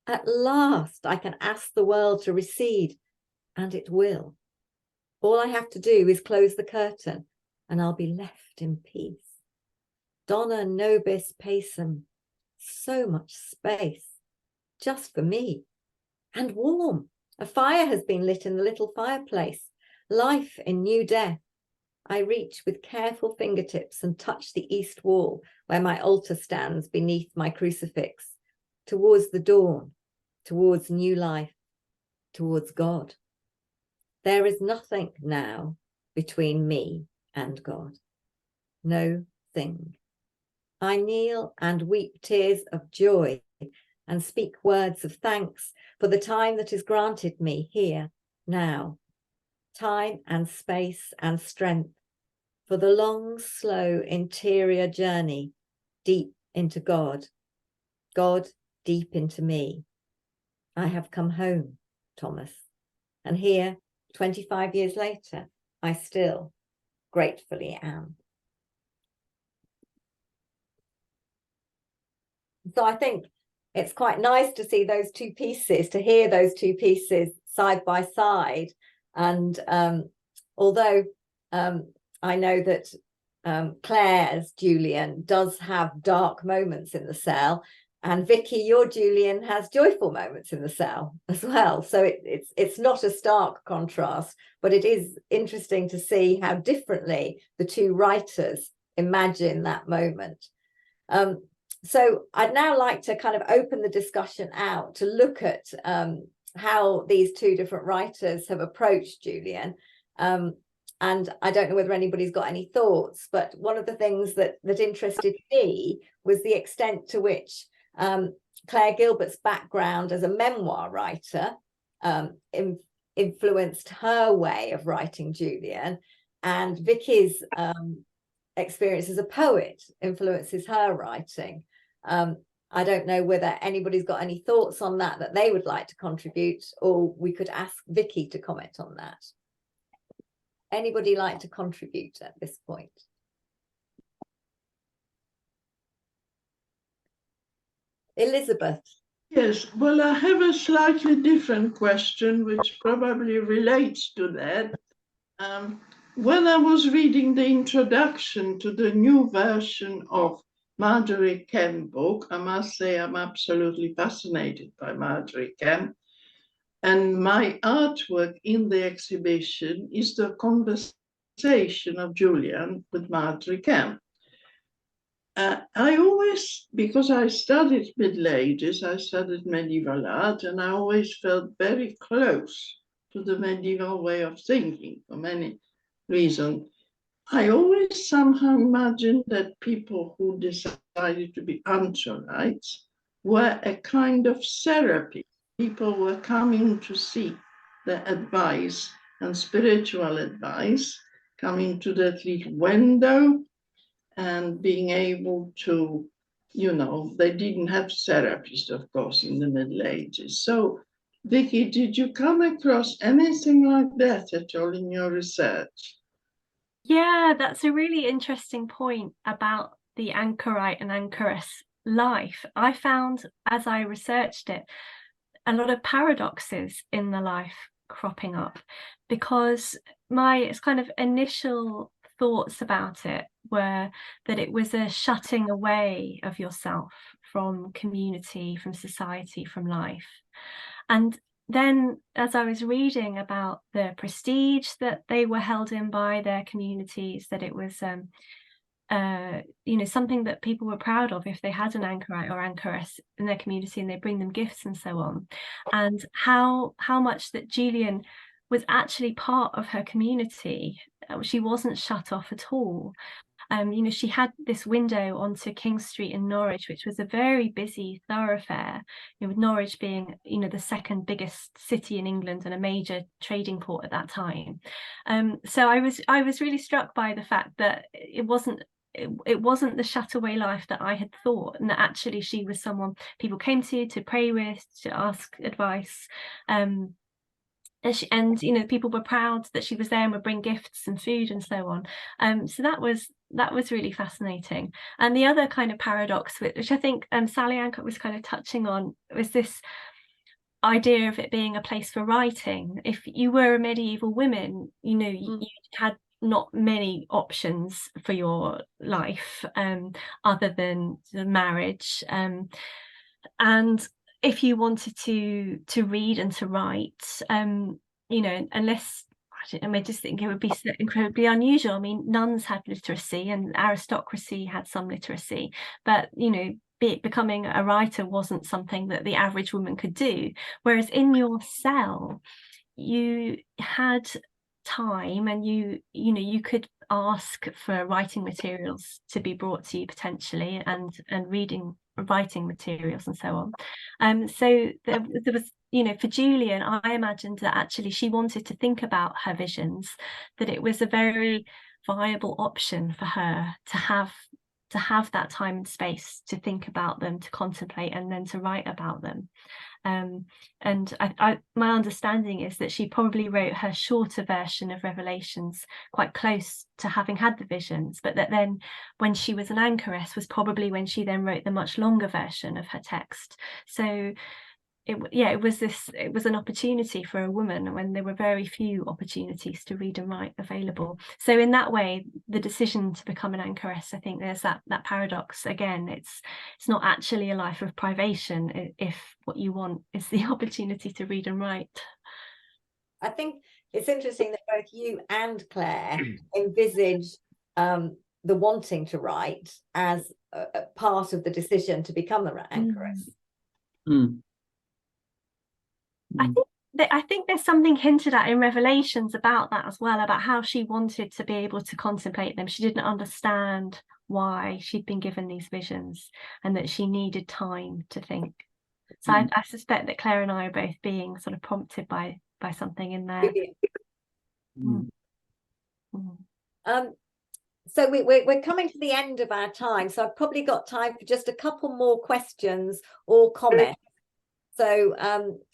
At last I can ask the world to recede, and it will. All I have to do is close the curtain, and I'll be left in peace. Donna nobis pacem, so much space, just for me, and warm. A fire has been lit in the little fireplace, life in new death. I reach with careful fingertips and touch the east wall where my altar stands beneath my crucifix, towards the dawn, towards new life, towards God. There is nothing now between me and God. No thing. I kneel and weep tears of joy and speak words of thanks for the time that is granted me here, now. Time and space and strength for the long, slow interior journey deep into God, God deep into me. I have come home, Thomas, and here, 25 years later, I still gratefully am. So I think it's quite nice to see those two pieces, to hear those two pieces side by side. And although I know that Claire's Julian does have dark moments in the cell, and Vicky, your Julian has joyful moments in the cell as well. So it's not a stark contrast, but it is interesting to see how differently the two writers imagine that moment. So I'd now like to kind of open the discussion out to look at how these two different writers have approached Julian. And I don't know whether anybody's got any thoughts, but one of the things that interested me was the extent to which Claire Gilbert's background as a memoir writer influenced her way of writing Julian, and Vicky's experience as a poet influences her writing. I don't know whether anybody's got any thoughts on that they would like to contribute, or we could ask Vicky to comment on that. Anybody like to contribute at this point? Elizabeth. Yes, well, I have a slightly different question, which probably relates to that. When I was reading the introduction to the new version of Marjorie Kemp book, I must say I'm absolutely fascinated by Marjorie Kemp. And my artwork in the exhibition is the conversation of Julian with Marjorie Kemp. I always, because I studied Middle Ages, I studied medieval art, and I always felt very close to the medieval way of thinking for many reasons. I always somehow imagined that people who decided to be anchorites were a kind of therapy. People were coming to seek the advice and spiritual advice, coming to that little window and being able to, you know, they didn't have therapists, of course, in the Middle Ages. So, Vicky, did you come across anything like that at all in your research? Yeah, that's a really interesting point about the anchorite and anchoress life. I found, as I researched it, a lot of paradoxes in the life cropping up, because my kind of initial thoughts about it were that it was a shutting away of yourself from community, from society, from life. And then as I was reading about the prestige that they were held in by their communities, that it was you know, something that people were proud of if they had an anchorite or anchoress in their community, and they bring them gifts and so on, and how much that Julian was actually part of her community. She wasn't shut off at all. You know, she had this window onto King Street in Norwich, which was a very busy thoroughfare, you know, with Norwich being, you know, the second biggest city in England and a major trading port at that time. So I was really struck by the fact that it wasn't the shut-away life that I had thought, and that actually she was someone people came to pray with, to ask advice. And you know, people were proud that she was there and would bring gifts and food and so on. So that was really fascinating. And the other kind of paradox, which I think Sally Ancott was kind of touching on, was this idea of it being a place for writing. If you were a medieval woman, you know, you had not many options for your life other than the marriage, and if you wanted to read and to write, you know, unless I just think it would be so incredibly unusual. I mean, nuns had literacy and aristocracy had some literacy, but you know, becoming a writer wasn't something that the average woman could do. Whereas in your cell, you had time, and you know, you could ask for writing materials to be brought to you potentially, and writing materials and so on. So there was, you know, for Julian, I imagined that actually she wanted to think about her visions, that it was a very viable option for her to have that time and space to think about them, to contemplate, and then to write about them. And my understanding is that she probably wrote her shorter version of Revelations quite close to having had the visions, but that then when she was an anchoress was probably when she then wrote the much longer version of her text. So it was an opportunity for a woman when there were very few opportunities to read and write available. So in that way, the decision to become an anchoress, I think there's that paradox again. It's not actually a life of privation if what you want is the opportunity to read and write. I think it's interesting that both you and Claire envisage the wanting to write as a part of the decision to become an anchoress. I think there's something hinted at in Revelations about that as well, about how she wanted to be able to contemplate them. She didn't understand why she'd been given these visions, and that she needed time to think. So I suspect that Claire and I are both being sort of prompted by something in there. So we're coming to the end of our time, so I've probably got time for just a couple more questions or comments. So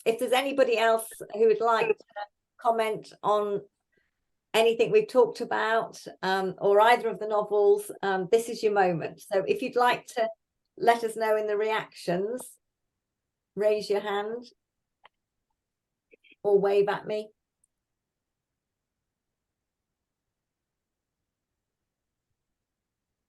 if there's anybody else who would like to comment on anything we've talked about, or either of the novels, this is your moment. So if you'd like to let us know in the reactions, raise your hand or wave at me.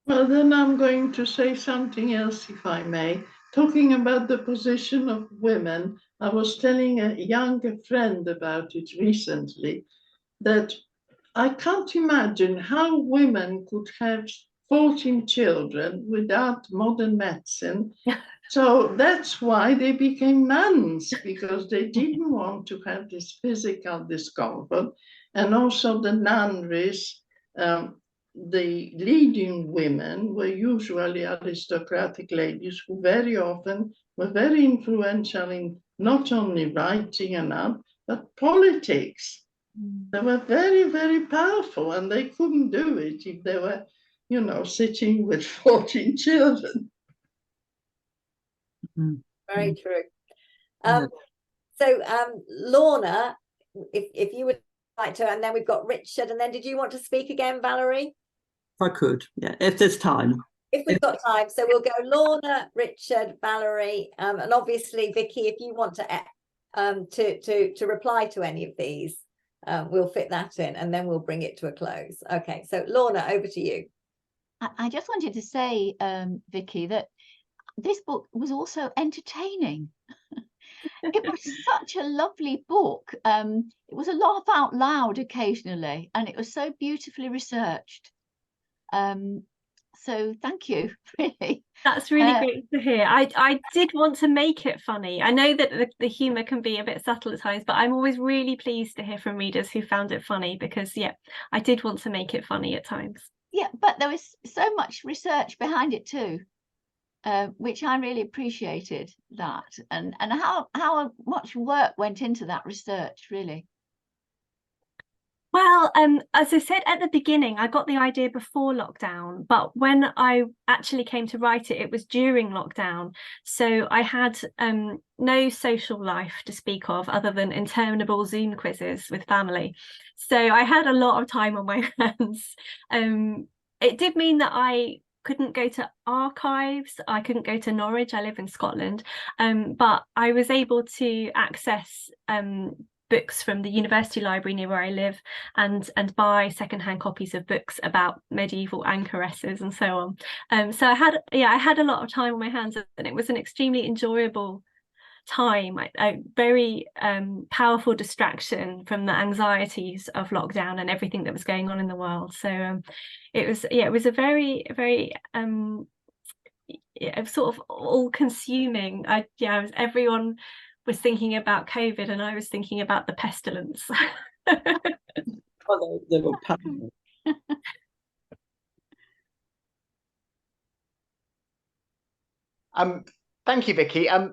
Well, then I'm going to say something else, if I may. Talking about the position of women, I was telling a younger friend about it recently, that I can't imagine how women could have 14 children without modern medicine. So that's why they became nuns, because they didn't want to have this physical discomfort. And also the nunneries the leading women were usually aristocratic ladies who very often were very influential in not only writing and art, but politics. They were very, very powerful, and they couldn't do it if they were, you know, sitting with 14 children. Very true. So Lorna, if you would like to, and then we've got Richard, and then did you want to speak again, Valerie? If I could, yeah, if there's time. If we've got time. So we'll go Lorna, Richard, Valerie, and obviously Vicky, if you want to reply to any of these, we'll fit that in, and then we'll bring it to a close. Okay, so Lorna, over to you. I just wanted to say, Vicky, that this book was also entertaining. It was such a lovely book. It was a laugh out loud occasionally, and it was so beautifully researched. So thank you, really. That's really great to hear. I did want to make it funny. I know that the humour can be a bit subtle at times, but I'm always really pleased to hear from readers who found it funny, because, yeah, I did want to make it funny at times. Yeah, but there was so much research behind it too, which I really appreciated that, and how much work went into that research, really. Well, as I said at the beginning, I got the idea before lockdown, but when I actually came to write it, it was during lockdown. So I had no social life to speak of other than interminable Zoom quizzes with family. So I had a lot of time on my hands. It did mean that I couldn't go to archives. I couldn't go to Norwich. I live in Scotland, but I was able to access books from the university library near where I live, and buy secondhand copies of books about medieval anchoresses and so on. So I had a lot of time on my hands, and it was an extremely enjoyable time, a very powerful distraction from the anxieties of lockdown and everything that was going on in the world. So it was a very sort of all-consuming. Everyone was thinking about COVID, and I was thinking about the pestilence. Well, they were paranoid. Thank you, Vicky. I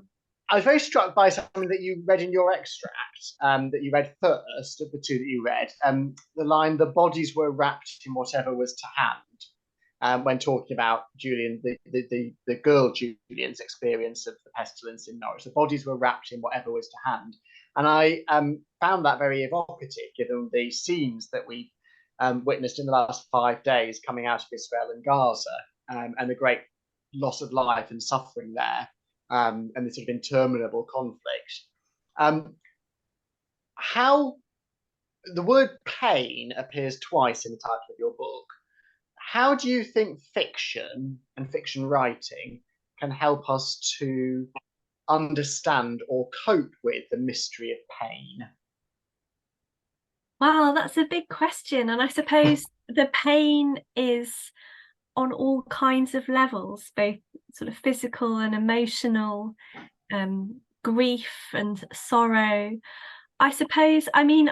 was very struck by something that you read in your extract, that you read first of the two that you read. The line, "The bodies were wrapped in whatever was to hand," when talking about Julian, the girl Julian's experience of the pestilence in Norwich. The bodies were wrapped in whatever was to hand. And I found that very evocative, given the scenes that we witnessed in the last 5 days coming out of Israel and Gaza, and the great loss of life and suffering there, and the sort of interminable conflict. How the word pain appears twice in the title of your book. How do you think fiction and fiction writing can help us to understand or cope with the mystery of pain? Wow, that's a big question. And I suppose the pain is on all kinds of levels, both sort of physical and emotional, grief and sorrow. I suppose, I mean,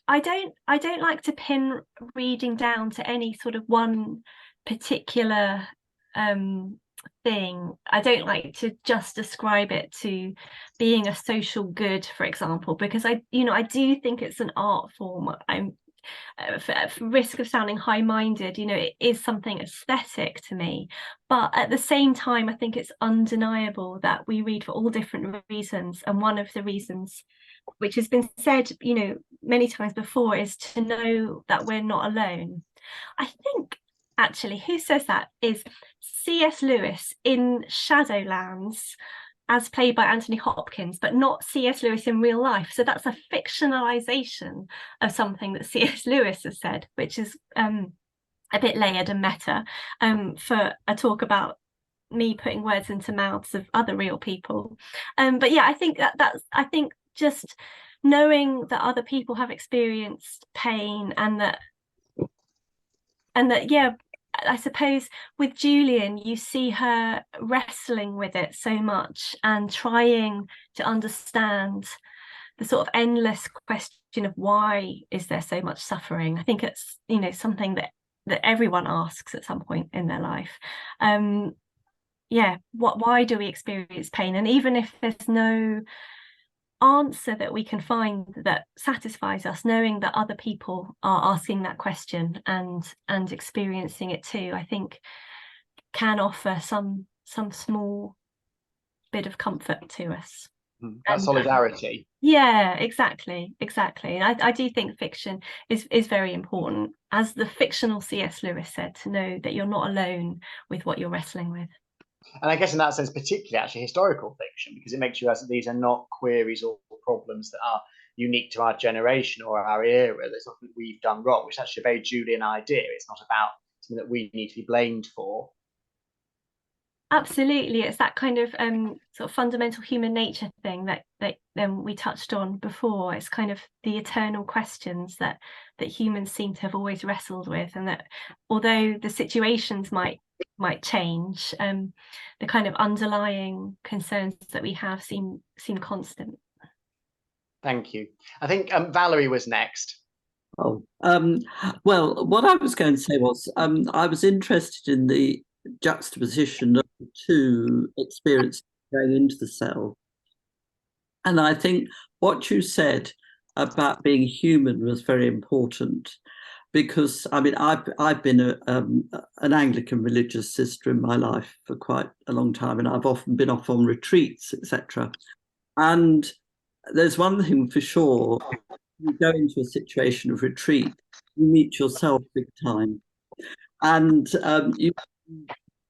I don't like to pin reading down to any sort of one particular thing. I don't like to just describe it to being a social good, for example, because I do think it's an art form. I'm for risk of sounding high-minded, it is something aesthetic to me, but at the same time I think it's undeniable that we read for all different reasons, and one of the reasons, which has been said many times before, is to know that we're not alone. I think actually, who says that is C.S. Lewis in Shadowlands, as played by Anthony Hopkins, but not C.S. Lewis in real life. So that's a fictionalization of something that C.S. Lewis has said, which is a bit layered and meta, for a talk about me putting words into mouths of other real people. But yeah, I think I think just knowing that other people have experienced pain, and that yeah, I suppose with Julian, you see her wrestling with it so much and trying to understand the sort of endless question of why is there so much suffering. I think it's something that that everyone asks at some point in their life. Yeah, why do we experience pain? And even if there's no answer that we can find that satisfies us, knowing that other people are asking that question and experiencing it too, I think can offer some small bit of comfort to us. That solidarity. Yeah, exactly. And I do think fiction is very important, as the fictional C.S. Lewis said, to know that you're not alone with what you're wrestling with. And I guess in that sense, particularly actually historical fiction, because it makes you realize that these are not queries or problems that are unique to our generation or our era. There's nothing that we've done wrong, which is actually a very Julian idea. It's not about something that we need to be blamed for. Absolutely, it's that kind of sort of fundamental human nature thing that we touched on before. It's kind of the eternal questions that humans seem to have always wrestled with, and that although the situations might change, the kind of underlying concerns that we have seem constant. Thank you. I think Valerie was next. Oh, well, what I was going to say was I was interested in the juxtaposition of the two experiences going into the cell. And I think what you said about being human was very important, because I mean, I've been an Anglican religious sister in my life for quite a long time, and I've often been off on retreats, etc. And there's one thing for sure: you go into a situation of retreat, you meet yourself big time, and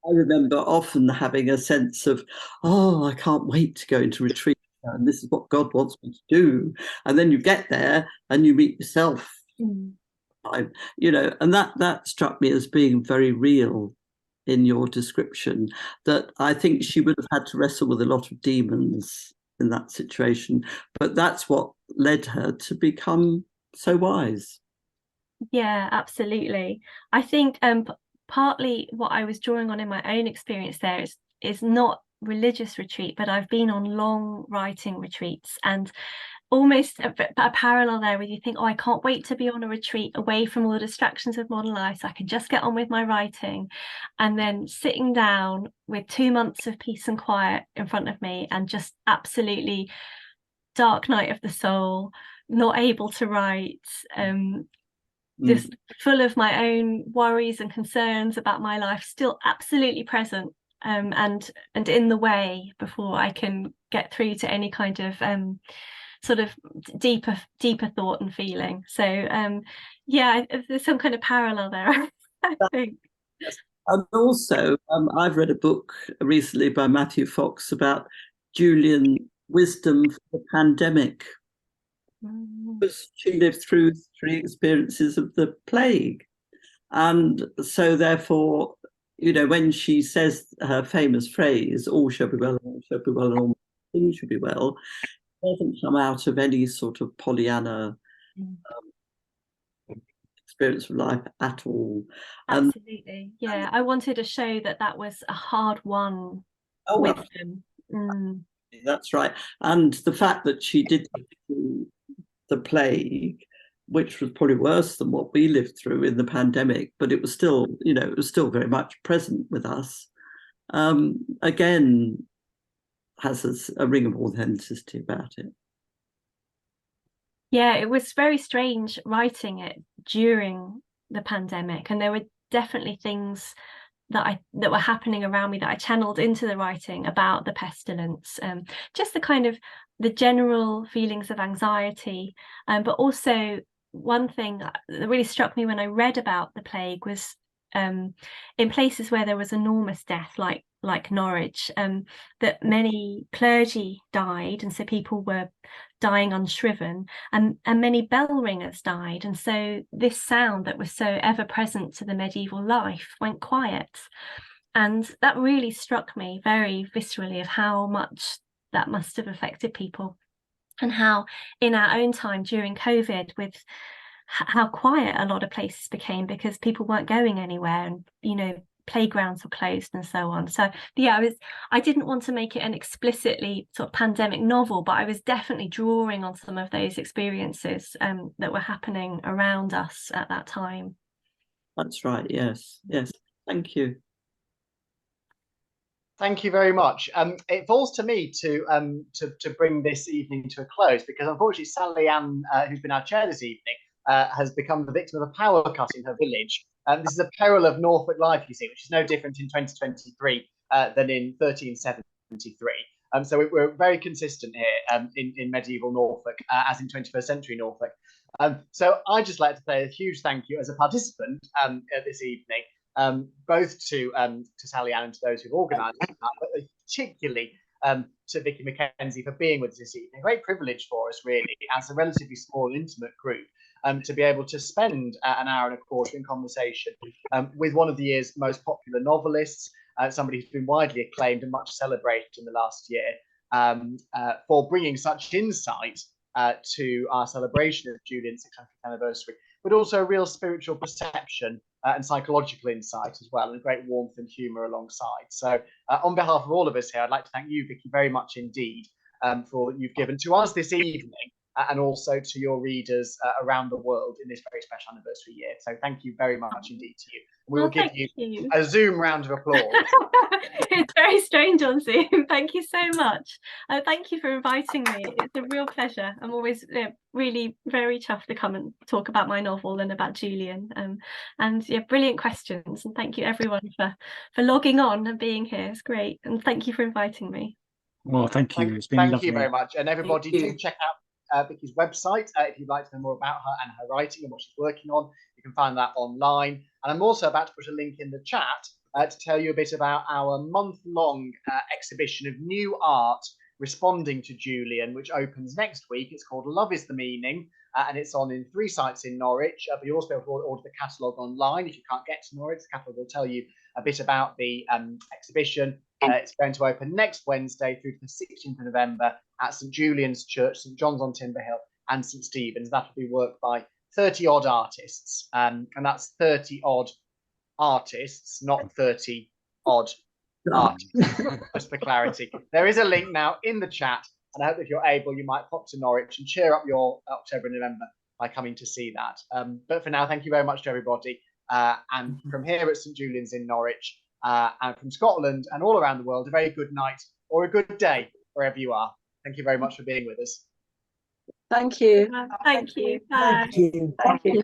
I remember often having a sense of, oh, I can't wait to go into retreat, and this is what God wants me to do. And then you get there and you meet yourself. You know, and that struck me as being very real in your description, that I think she would have had to wrestle with a lot of demons in that situation, but that's what led her to become so wise. Yeah, absolutely. I think partly what I was drawing on in my own experience there is not religious retreat, but I've been on long writing retreats, and almost a parallel there where you think, oh, I can't wait to be on a retreat away from all the distractions of modern life so I can just get on with my writing. And then sitting down with 2 months of peace and quiet in front of me, and just absolutely dark night of the soul, not able to write, just full of my own worries and concerns about my life, still absolutely present, and in the way before I can get through to any kind of sort of deeper thought and feeling. So yeah, there's some kind of parallel there, I think. And also, I've read a book recently by Matthew Fox about Julian wisdom for the pandemic. Because she lived through 3 experiences of the plague. And so therefore, you know, when she says her famous phrase, all shall be well, all shall be well, and all things shall be well, it doesn't come out of any sort of Pollyanna experience of life at all. Absolutely. Yeah, I wanted to show that was a hard-won wisdom. That's right. And the fact that she did the plague, which was probably worse than what we lived through in the pandemic, but it was still, you know, it was still very much present with us, again, has a ring of authenticity about it. Yeah, it was very strange writing it during the pandemic, and there were definitely things that were happening around me that I channeled into the writing about the pestilence, just the kind of the general feelings of anxiety, but also one thing that really struck me when I read about the plague was in places where there was enormous death, like Norwich, that many clergy died, and so people were dying unshriven, and many bell ringers died, and so this sound that was so ever present to the medieval life went quiet. And that really struck me very viscerally, of how much that must have affected people, and how in our own time during COVID, with how quiet a lot of places became because people weren't going anywhere, and, you know, playgrounds were closed and so on. So yeah, I didn't want to make it an explicitly sort of pandemic novel, but I was definitely drawing on some of those experiences that were happening around us at that time. That's right. Yes. Yes. Thank you. Thank you very much. It falls to me to bring this evening to a close, because unfortunately Sally Ann, who's been our chair this evening, has become the victim of a power cut in her village. This is a peril of Norfolk life, you see, which is no different in 2023 than in 1373. So we're very consistent here in medieval Norfolk, as in 21st century Norfolk. So I'd just like to say a huge thank you as a participant this evening, both to Sally Ann and to those who've organised it, but particularly to Vicky Mackenzie for being with us this evening. A great privilege for us, really, as a relatively small, intimate group, to be able to spend an hour and a quarter in conversation with one of the year's most popular novelists, somebody who's been widely acclaimed and much celebrated in the last year, for bringing such insight to our celebration of Julian's 600th anniversary, but also a real spiritual perception and psychological insight as well, and great warmth and humour alongside. So on behalf of all of us here, I'd like to thank you, Vicky, very much indeed for all that you've given to us this evening, and also to your readers around the world in this very special anniversary year. So thank you very much indeed to you. We will give you a Zoom round of applause. It's very strange on Zoom. Thank you so much. Thank you for inviting me. It's a real pleasure. I'm always really very chuffed to come and talk about my novel and about Julian. And yeah, brilliant questions. And thank you everyone for logging on and being here. It's great. And thank you for inviting me. Well, thank you. It's been lovely. Thank you very much. And everybody do check out Vicky's website if you'd like to know more about her and her writing and what she's working on. You can find that online. And I'm also about to put a link in the chat to tell you a bit about our month-long exhibition of new art responding to Julian, which opens next week. It's called Love is the Meaning, and it's on in 3 sites in Norwich. But you also be able to order the catalogue online if you can't get to Norwich. The catalogue will tell you a bit about the exhibition. It's going to open next Wednesday through to the 16th of November at St Julian's Church, St John's on Timber-Hill and St Stephen's. That will be work by 30-odd artists, and that's 30-odd artists, not 30-odd artists, just for clarity. There is a link now in the chat, and I hope if you're able, you might pop to Norwich and cheer up your October and November by coming to see that. But for now, thank you very much to everybody. And from here at St Julian's in Norwich, and from Scotland and all around the world, a very good night or a good day wherever you are. Thank you very much for being with us. Thank you. Thank you. Bye. Thank you. Thank you.